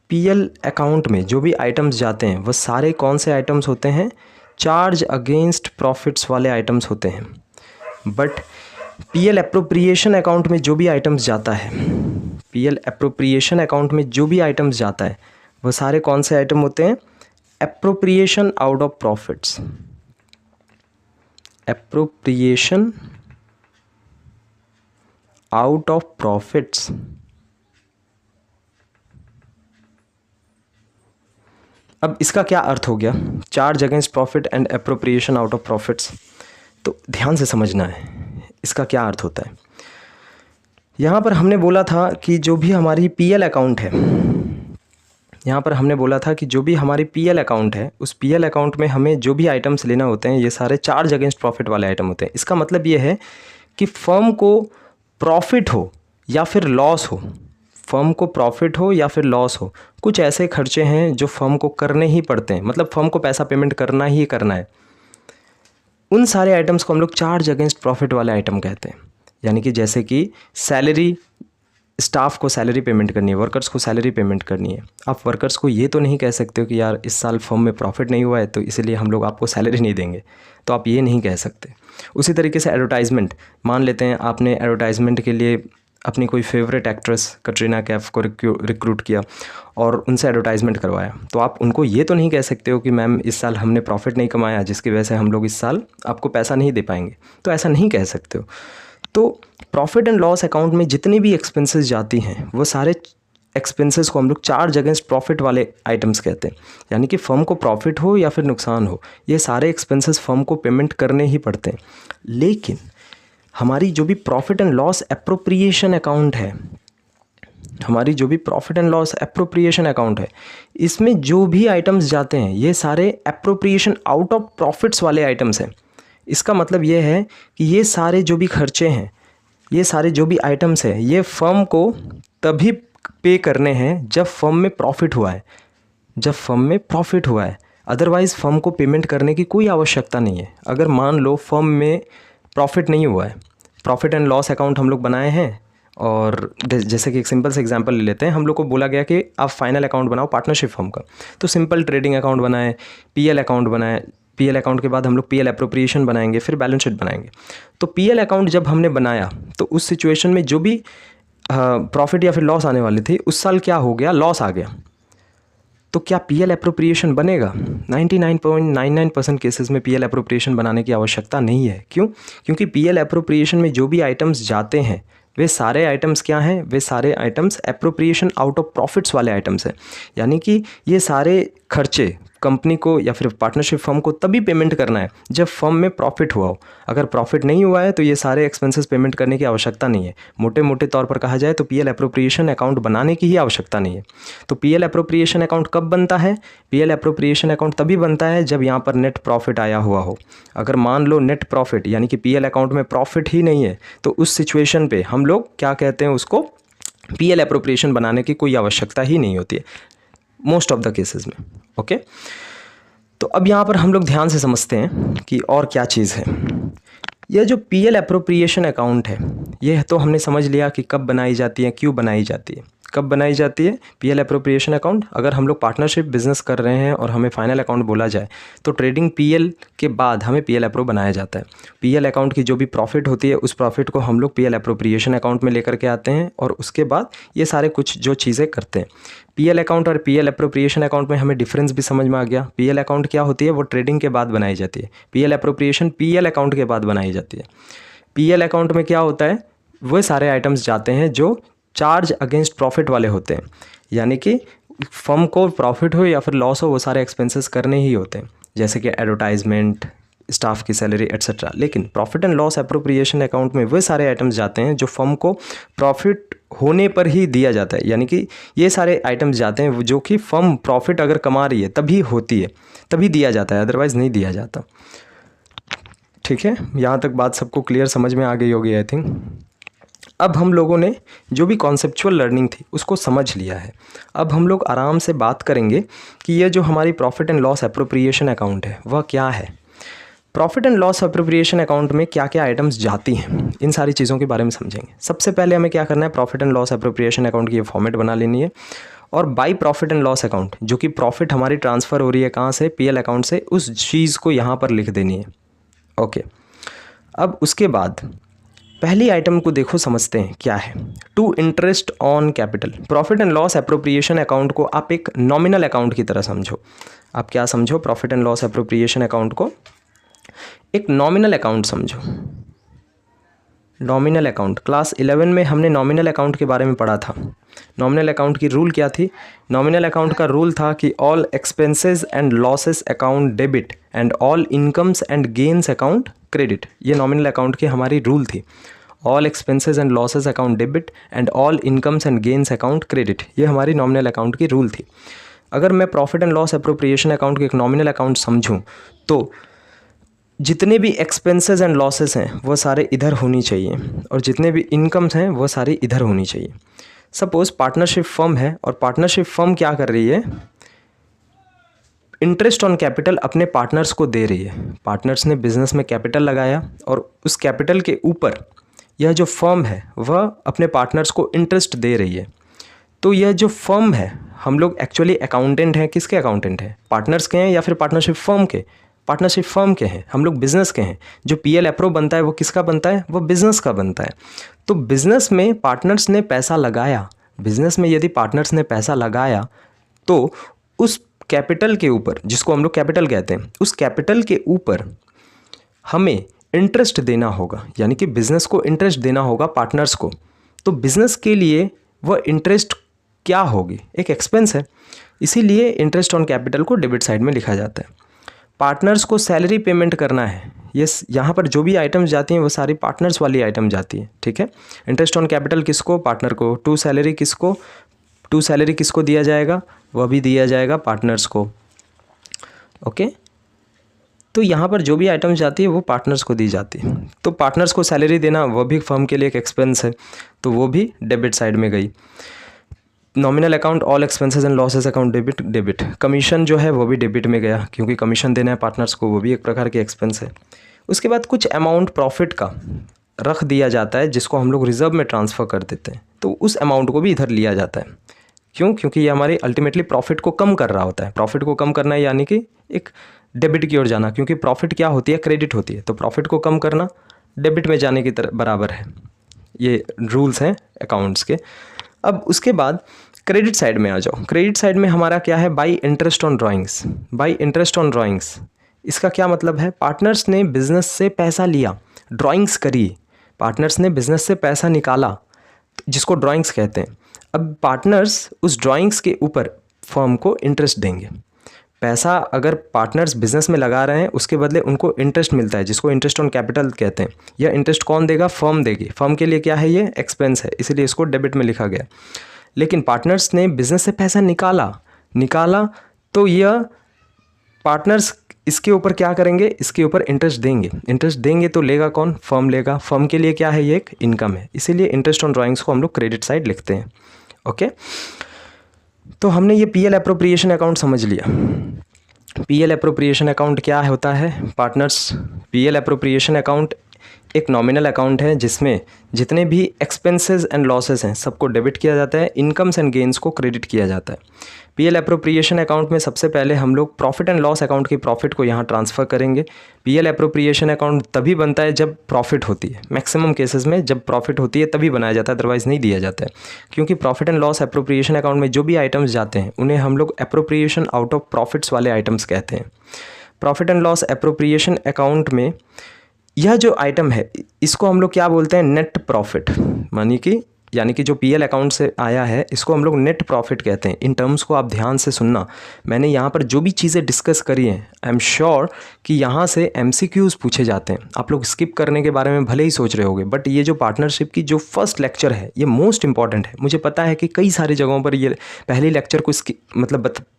[SPEAKER 1] PL account में जो भी आइटम्स जाते हैं वह सारे कौन से आइटम्स होते हैं? चार्ज अगेंस्ट प्रॉफिट्स वाले आइटम्स होते हैं। बट पीएल एप्रोप्रिएशन अकाउंट में जो भी आइटम्स जाता है, पीएल एप्रोप्रिएशन अकाउंट में जो भी आइटम्स जाता है वह सारे कौन से आइटम होते हैं? Appropriation out of profits. Appropriation out of profits. अब इसका क्या अर्थ हो गया? Charge against profit and appropriation out of profits. तो ध्यान से समझना है इसका क्या अर्थ होता है। यहाँ पर हमने बोला था कि जो भी हमारी पीएल अकाउंट है, यहाँ पर हमने बोला था कि जो भी हमारी पीएल अकाउंट है उस पीएल अकाउंट में हमें जो भी आइटम्स लेना होते हैं ये सारे चार्ज अगेंस्ट प्रॉफिट वाले आइटम होते हैं। इसका मतलब ये है कि फर्म को प्रॉफिट हो या फिर लॉस हो, फर्म को प्रॉफिट हो या फिर लॉस हो, कुछ ऐसे खर्चे हैं जो फर्म को करने ही पड़ते हैं, मतलब फर्म को पैसा पेमेंट करना ही करना है। उन सारे आइटम्स को हम लोग चार्ज अगेंस्ट प्रॉफिट वाले आइटम कहते हैं। यानी कि जैसे कि सैलरी, स्टाफ को सैलरी पेमेंट करनी है, वर्कर्स को सैलरी पेमेंट करनी है। आप वर्कर्स को ये तो नहीं कह सकते हो कि यार इस साल फर्म में प्रॉफिट नहीं हुआ है तो इसलिए हम लोग आपको सैलरी नहीं देंगे, तो आप ये नहीं कह सकते। उसी तरीके से एडवर्टाइजमेंट, मान लेते हैं आपने एडवर्टाइजमेंट के लिए अपनी कोई फेवरेट एक्ट्रेस कटरीना कैफ को रिक्रूट किया और उनसे एडवर्टाइजमेंट करवाया, तो आप उनको ये तो नहीं कह सकते हो कि मैम इस साल हमने प्रॉफिट नहीं कमाया जिसकी वजह से हम लोग इस साल आपको पैसा नहीं दे पाएंगे, तो ऐसा नहीं कह सकते हो। तो प्रॉफिट एंड लॉस अकाउंट में जितनी भी एक्सपेंसेस जाती हैं वो सारे एक्सपेंसेस को हम लोग चार्ज अगेंस्ट प्रॉफिट वाले आइटम्स कहते हैं। यानी कि फर्म को प्रॉफिट हो या फिर नुकसान हो, ये सारे एक्सपेंसेस फर्म को पेमेंट करने ही पड़ते हैं। लेकिन हमारी जो भी profit and loss appropriation account है, हमारी जो भी profit and loss appropriation account है, इसमें जो भी आइटम्स जाते हैं ये सारे एप्रोप्रिएशन आउट ऑफ प्रॉफिट्स वाले आइटम्स हैं। इसका मतलब ये है कि ये सारे जो भी खर्चे हैं, ये सारे जो भी आइटम्स हैं, ये फर्म को तभी पे करने हैं जब फर्म में प्रॉफिट हुआ है, जब फर्म में प्रॉफिट हुआ है। अदरवाइज़ फर्म को पेमेंट करने की कोई आवश्यकता नहीं है। अगर मान लो फर्म में प्रॉफिट नहीं हुआ है, प्रॉफिट एंड लॉस अकाउंट हम लोग बनाए हैं और जैसे कि एक सिंपल से एग्जांपल ले लेते हैं, हम लोग को बोला गया कि आप फाइनल अकाउंट बनाओ पार्टनरशिप फर्म का, तो सिंपल ट्रेडिंग अकाउंट बनाए, पीएल अकाउंट बनाए, पीएल अकाउंट के बाद हम लोग पीएल एप्रोप्रिएशन बनाएंगे, फिर बैलेंस शीट बनाएंगे। तो पीएल अकाउंट जब हमने बनाया तो उस सिचुएशन में जो भी प्रॉफिट या फिर लॉस आने वाली थी, उस साल क्या हो गया, लॉस आ गया। तो क्या पीएल एप्रोप्रिएशन बनेगा? 99.99% केसेस में पीएल एप्रोप्रिएशन बनाने की आवश्यकता नहीं है। क्यों? क्योंकि पीएल एप्रोप्रिएशन में जो भी आइटम्स जाते हैं वे सारे आइटम्स क्या हैं, वे सारे items appropriation out of profits वाले आइटम्स हैं। यानी कि ये सारे खर्चे कंपनी को या फिर पार्टनरशिप फर्म को तभी पेमेंट करना है जब फर्म में प्रॉफिट हुआ हो। अगर प्रॉफिट नहीं हुआ है तो ये सारे एक्सपेंसेस पेमेंट करने की आवश्यकता नहीं है। मोटे मोटे तौर पर कहा जाए तो पीएल एप्रोप्रिएशन अकाउंट बनाने की ही आवश्यकता नहीं है। तो पीएल एप्रोप्रिएशन अकाउंट कब बनता है? पीएल एप्रोप्रिएशन अकाउंट तभी बनता है जब यहाँ पर नेट प्रॉफिट आया हुआ हो। अगर मान लो नेट प्रॉफिट यानी कि पीएल अकाउंट में प्रॉफिट ही नहीं है, तो उस सिचुएशन पे हम लोग क्या कहते हैं, उसको पीएल एप्रोप्रिएशन बनाने की कोई आवश्यकता ही नहीं होती है मोस्ट ऑफ द केसेस में। ओके, तो अब यहाँ पर हम लोग ध्यान से समझते हैं कि और क्या चीज़ है। यह जो पीएल एप्रोप्रिएशन अकाउंट है, यह तो हमने समझ लिया कि कब बनाई जाती है, क्यों बनाई जाती है। कब बनाई जाती है पीएल एप्रोप्रिएशन अकाउंट? अगर हम लोग पार्टनरशिप बिजनेस कर रहे हैं और हमें फाइनल अकाउंट बोला जाए तो ट्रेडिंग पीएल के बाद हमें पीएल एप्रो बनाया जाता है। पीएल अकाउंट की जो भी प्रॉफिट होती है उस प्रॉफिट को हम लोग पीएल एप्रोप्रिएशन अकाउंट में लेकर के आते हैं और उसके बाद ये सारे कुछ जो चीज़ें करते हैं। पीएल अकाउंट और पीएल एप्रोप्रिएशन अकाउंट में हमें डिफरेंस भी समझ में आ गया। पीएल अकाउंट क्या होती है, वो ट्रेडिंग के बाद बनाई जाती है। पीएल एप्रोप्रिएशन पीएल अकाउंट के बाद बनाई जाती है। पीएल अकाउंट में क्या होता है, वो सारे आइटम्स जाते हैं जो चार्ज अगेंस्ट प्रॉफिट वाले होते हैं। यानी कि फर्म को प्रॉफिट हो या फिर लॉस हो, वो सारे एक्सपेंसेस करने ही होते हैं, जैसे कि एडवर्टाइजमेंट, स्टाफ की सैलरी एट्सेट्रा। लेकिन profit and loss appropriation account में वे सारे आइटम्स जाते हैं जो फर्म को प्रॉफिट होने पर ही दिया जाता है। यानी कि ये सारे आइटम्स जाते हैं जो कि फर्म प्रॉफिट अगर कमा रही है तभी होती है, तभी दिया जाता है, अदरवाइज़ नहीं दिया जाता। ठीक है, यहाँ तक बात सबको क्लियर समझ में आ गई होगी आई थिंक। अब हम लोगों ने जो भी कॉन्सेप्चुअल लर्निंग थी उसको समझ लिया है। अब हम लोग आराम से बात करेंगे कि ये जो हमारी profit and loss appropriation account है वह क्या है। Profit and loss appropriation account में क्या क्या आइटम्स जाती हैं, इन सारी चीज़ों के बारे में समझेंगे। सबसे पहले हमें क्या करना है, profit and loss appropriation account की ये फॉर्मेट बना लेनी है और by profit and loss account, जो कि प्रॉफिट हमारी ट्रांसफ़र हो रही है कहाँ से, पीएल अकाउंट से, उस चीज़ को यहाँ पर लिख देनी है। ओके, अब उसके बाद पहली आइटम को देखो, समझते हैं क्या है। To interest on capital. Profit and loss appropriation account को आप एक नॉमिनल अकाउंट की तरह समझो। आप क्या समझो, profit and loss appropriation account को एक नॉमिनल अकाउंट समझो। नॉमिनल अकाउंट, क्लास 11 में हमने नॉमिनल अकाउंट के बारे में पढ़ा था। नॉमिनल अकाउंट की रूल क्या थी? नॉमिनल अकाउंट का रूल था कि all expenses and losses account debit and all incomes and gains account credit. ये नॉमिनल अकाउंट की हमारी रूल थी। All expenses and losses account debit and all incomes and gains account credit, ये हमारी nominal account की rule थी। अगर मैं profit and loss appropriation account को एक नॉमिनल अकाउंट समझूं तो जितने भी एक्सपेंसेस एंड लॉसेस हैं वो सारे इधर होनी चाहिए और जितने भी इनकम्स हैं वो सारी इधर होनी चाहिए। सपोज़ पार्टनरशिप फर्म है और पार्टनरशिप फर्म क्या कर रही है, इंटरेस्ट ऑन कैपिटल अपने पार्टनर्स को दे रही है। पार्टनर्स ने बिजनेस में कैपिटल लगाया और उस कैपिटल के ऊपर यह जो फर्म है वह अपने पार्टनर्स को इंटरेस्ट दे रही है। तो यह जो फर्म है, हम लोग एक्चुअली अकाउंटेंट हैं, किसके अकाउंटेंट हैं? पार्टनर्स के हैं या फिर पार्टनरशिप फर्म के? पार्टनरशिप फर्म के हैं, हम लोग बिजनेस के हैं। जो पीएल अप्रूव बनता है वो किसका बनता है? वो बिजनेस का बनता है। तो बिजनेस में पार्टनर्स ने पैसा लगाया, बिजनेस में यदि पार्टनर्स ने पैसा लगाया तो उस कैपिटल के ऊपर, जिसको हम लोग कैपिटल कहते हैं, उस कैपिटल के ऊपर हमें इंटरेस्ट देना होगा, यानी कि बिजनेस को इंटरेस्ट देना होगा पार्टनर्स को। तो बिजनेस के लिए वह इंटरेस्ट क्या होगी? एक एक्सपेंस है, इसीलिए इंटरेस्ट ऑन कैपिटल को डेबिट साइड में लिखा जाता है। पार्टनर्स को सैलरी पेमेंट करना है, यहाँ पर जो भी आइटम्स जाती हैं वो सारी पार्टनर्स वाली आइटम जाती है, ठीक है। इंटरेस्ट ऑन कैपिटल किसको? पार्टनर को। टू सैलरी किसको? टू सैलरी किसको दिया जाएगा? वह भी दिया जाएगा पार्टनर्स को, ओके। तो यहाँ पर जो भी आइटम्स जाती है वो पार्टनर्स को दी जाती है। तो पार्टनर्स को सैलरी देना वह भी फर्म के लिए एक एक्सपेंस है, तो वो भी डेबिट साइड में गई। Nominal account all expenses and losses account debit, debit. Commission जो है वो भी डेबिट में गया, क्योंकि कमीशन देना है पार्टनर्स को, वो भी एक प्रकार की एक्सपेंस है। उसके बाद कुछ अमाउंट प्रॉफिट का रख दिया जाता है, जिसको हम लोग रिजर्व में ट्रांसफ़र कर देते हैं, तो उस अमाउंट को भी इधर लिया जाता है। क्यों? क्योंकि ये हमारी अल्टीमेटली प्रॉफिट को कम कर रहा होता है। प्रॉफिट को कम करना है यानी कि एक डेबिट की ओर जाना, क्योंकि प्रॉफिट क्या होती है? क्रेडिट होती है। तो प्रॉफिट को कम करना डेबिट में जाने की तरह बराबर है। ये रूल्स हैं अकाउंट्स के। अब उसके बाद क्रेडिट साइड में आ जाओ। क्रेडिट साइड में हमारा क्या है? By interest on drawings. By interest on drawings, इसका क्या मतलब है? पार्टनर्स ने बिजनेस से पैसा लिया, ड्राइंग्स करी, पार्टनर्स ने बिजनेस से पैसा निकाला, जिसको ड्राइंग्स कहते हैं। अब पार्टनर्स उस ड्राइंग्स के ऊपर फर्म को इंटरेस्ट देंगे। पैसा अगर पार्टनर्स बिजनेस में लगा रहे हैं, उसके बदले उनको इंटरेस्ट मिलता है, जिसको इंटरेस्ट ऑन कैपिटल कहते हैं। यह इंटरेस्ट कौन देगा? फर्म देगी। फर्म के लिए क्या है? ये एक्सपेंस है, इसीलिए इसको डेबिट में लिखा गया। लेकिन पार्टनर्स ने बिजनेस से पैसा निकाला तो यह पार्टनर्स इसके ऊपर क्या करेंगे? इसके ऊपर इंटरेस्ट देंगे। इंटरेस्ट देंगे तो लेगा कौन? फर्म लेगा। फर्म के लिए क्या है? ये एक इनकम है, इसीलिए इंटरेस्ट ऑन ड्राइंग्स को हम लोग क्रेडिट साइड लिखते हैं, ओके। तो हमने ये पीएल अप्रोप्रिएशन अकाउंट समझ लिया। पीएल अप्रोप्रिएशन अकाउंट क्या होता है? पार्टनर्स, पीएल अप्रोप्रिएशन अकाउंट एक नॉमिनल अकाउंट है जिसमें जितने भी एक्सपेंसेस एंड लॉसेस हैं सबको डेबिट किया जाता है, इनकम्स एंड गेन्स को क्रेडिट किया जाता है। पीएल अप्रोप्रिएशन अकाउंट में सबसे पहले हम लोग प्रॉफिट एंड लॉस अकाउंट की प्रॉफिट को यहाँ ट्रांसफ़र करेंगे। पीएल अप्रोप्रिएशन अकाउंट तभी बनता है जब प्रॉफिट होती है। मैक्सिमम केसेस में जब प्रॉफिट होती है तभी बनाया जाता है, अदरवाइज़ नहीं दिया जाता है। क्योंकि profit and loss appropriation account में जो भी आइटम्स जाते हैं उन्हें हम लोग अप्रोप्रिएशन आउट ऑफ प्रॉफिट्स वाले आइटम्स कहते हैं। Profit and loss appropriation account में यह जो आइटम है इसको हम लोग क्या बोलते हैं? Net profit. यानी कि जो पीएल अकाउंट से आया है इसको हम लोग नेट प्रॉफिट कहते हैं। इन टर्म्स को आप ध्यान से सुनना। मैंने यहाँ पर जो भी चीज़ें डिस्कस करी हैं, आई एम श्योर कि यहाँ से एमसीक्यूज़ पूछे जाते हैं। आप लोग स्किप करने के बारे में भले ही सोच रहे होगे, बट ये जो पार्टनरशिप की जो फर्स्ट लेक्चर है ये मोस्ट इंपॉर्टेंट है। मुझे पता है कि कई सारी जगहों पर ये पहले लेक्चर को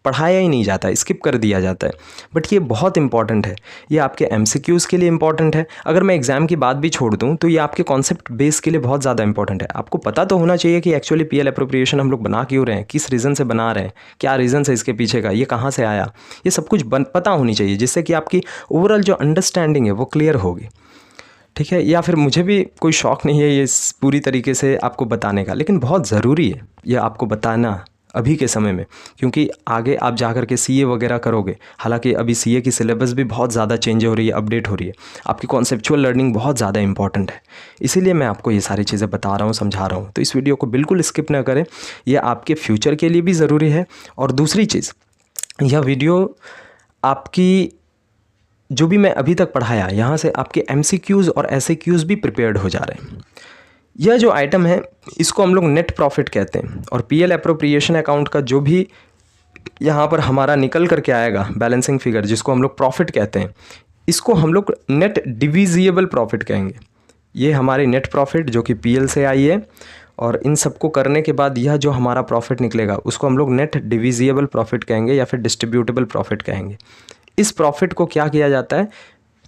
[SPEAKER 1] पढ़ाया ही नहीं जाता है, स्किप कर दिया जाता है, बट ये बहुत इंपॉर्टेंट है। ये आपके एमसीक्यूज़ के लिए इंपॉर्टेंट है। अगर मैं एग्जाम की बात भी छोड़ दूँ तो ये आपके कॉन्सेप्ट बेस के लिए बहुत ज़्यादा इंपॉर्टेंट है। आपको पता तो होना चाहिए कि एक्चुअली पीएल अप्रोप्रिएशन हम लोग बना क्यों रहे हैं, किस रीज़न से बना रहे हैं, क्या रीज़न है इसके पीछे का, ये कहाँ से आया, ये सब कुछ पता होनी चाहिए, जिससे कि आपकी ओवरऑल जो अंडरस्टैंडिंग है वो क्लियर होगी, ठीक है। या फिर मुझे भी कोई शौक़ नहीं है ये पूरी तरीके से आपको बताने का, लेकिन बहुत ज़रूरी है ये आपको बताना अभी के समय में, क्योंकि आगे आप जा कर के सीए वगैरह करोगे। हालांकि अभी सीए की सिलेबस भी बहुत ज़्यादा चेंज हो रही है, अपडेट हो रही है। आपकी कॉन्सेप्चुअल लर्निंग बहुत ज़्यादा इंपॉर्टेंट है, इसीलिए मैं आपको ये सारी चीज़ें बता रहा हूँ, समझा रहा हूँ। तो इस वीडियो को बिल्कुल स्किप ना करें, ये आपके फ्यूचर के लिए भी ज़रूरी है। और दूसरी चीज़, यह वीडियो आपकी जो भी मैं अभी तक पढ़ाया यहाँ से आपके एमसीक्यूज़ और एसएक्यूज़ भी प्रिपेयर्ड हो जा रहे हैं। यह जो आइटम है इसको हम लोग नेट प्रॉफिट कहते हैं। और पीएल अप्रोप्रिएशन अकाउंट का जो भी यहाँ पर हमारा निकल करके आएगा बैलेंसिंग फिगर, जिसको हम लोग प्रॉफिट कहते हैं, इसको हम लोग नेट डिविजिएबल प्रॉफिट कहेंगे। ये हमारी नेट प्रॉफिट जो कि पीएल से आई है, और इन सबको करने के बाद यह जो हमारा प्रॉफिट निकलेगा उसको हम लोग नेट डिविजिएबल प्रॉफिट कहेंगे या फिर डिस्ट्रीब्यूटेबल प्रॉफिट कहेंगे। इस प्रॉफिट को क्या किया जाता है?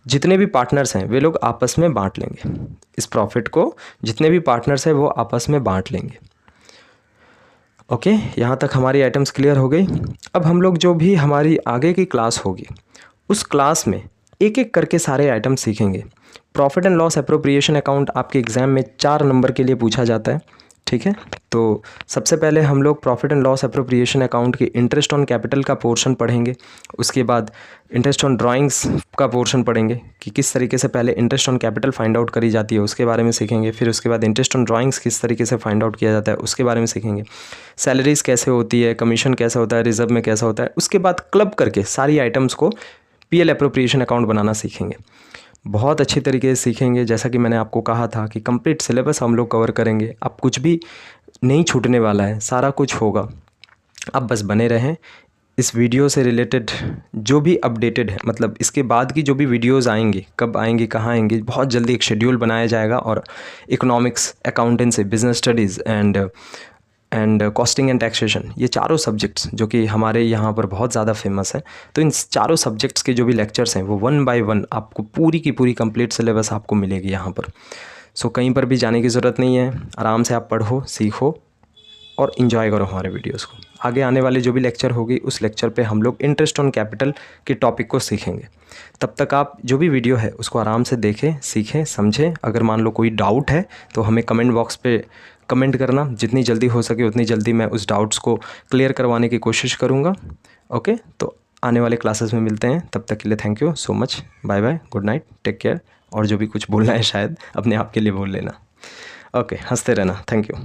[SPEAKER 1] जितने भी पार्टनर्स हैं वे लोग आपस में बांट लेंगे। इस प्रॉफिट को जितने भी पार्टनर्स हैं वो आपस में बांट लेंगे। ओके, यहाँ तक हमारी आइटम्स क्लियर हो गई। अब हम लोग जो भी हमारी आगे की क्लास होगी उस क्लास में एक एक करके सारे आइटम सीखेंगे। Profit and loss appropriation account आपके एग्ज़ाम में 4 नंबर के लिए पूछा जाता है, ठीक है। तो सबसे पहले हम लोग profit and loss appropriation account की इंटरेस्ट ऑन कैपिटल का पोर्शन पढ़ेंगे। उसके बाद इंटरेस्ट ऑन ड्राइंग्स का पोर्शन पढ़ेंगे कि किस तरीके से पहले interest on capital find out करी जाती है, उसके बारे में सीखेंगे। फिर उसके बाद इंटरेस्ट ऑन ड्राइंग्स किस तरीके से फाइंड आउट किया जाता है उसके बारे में सीखेंगे। सैलरीज कैसे होती है, कमीशन कैसा होता है, रिजर्व में कैसा होता है। उसके बाद क्लब करके सारी आइटम्स को पीएल एप्रोप्रिएशन अकाउंट बनाना सीखेंगे। बहुत अच्छी तरीके से सीखेंगे। जैसा कि मैंने आपको कहा था कि कंप्लीट सिलेबस हम लोग कवर करेंगे। अब कुछ भी नहीं छूटने वाला है, सारा कुछ होगा। अब बस बने रहें। इस वीडियो से रिलेटेड जो भी अपडेटेड है, मतलब इसके बाद की जो भी वीडियोस आएंगी, कब आएंगी, कहाँ आएंगी, बहुत जल्दी एक शेड्यूल बनाया जाएगा। और economics, accountancy, business studies and costing and taxation, ये चारों सब्जेक्ट्स जो कि हमारे यहाँ पर बहुत ज़्यादा फेमस है, तो इन चारों सब्जेक्ट्स के जो भी लेक्चर्स हैं वो 1 बाय 1 आपको पूरी की पूरी कंप्लीट सिलेबस आपको मिलेगी यहाँ पर। सो कहीं पर भी जाने की ज़रूरत नहीं है। आराम से आप पढ़ो, सीखो और इन्जॉय करो हमारे वीडियोस को। आगे आने वाले जो भी लेक्चर होगी उस लेक्चर पे हम लोग इंटरेस्ट ऑन कैपिटल के टॉपिक को सीखेंगे। तब तक आप जो भी वीडियो है उसको आराम से देखें, सीखें, समझें। अगर मान लो कोई डाउट है तो हमें कमेंट बॉक्स पे कमेंट करना। जितनी जल्दी हो सके उतनी जल्दी मैं उस डाउट्स को क्लियर करवाने की कोशिश करूँगा। ओके, तो आने वाले क्लासेस में मिलते हैं। तब तक के लिए thank you so much. Bye bye, good night, take care. और जो भी कुछ बोलना है शायद अपने आप के लिए बोल लेना। ओके, हंसते रहना। Thank you.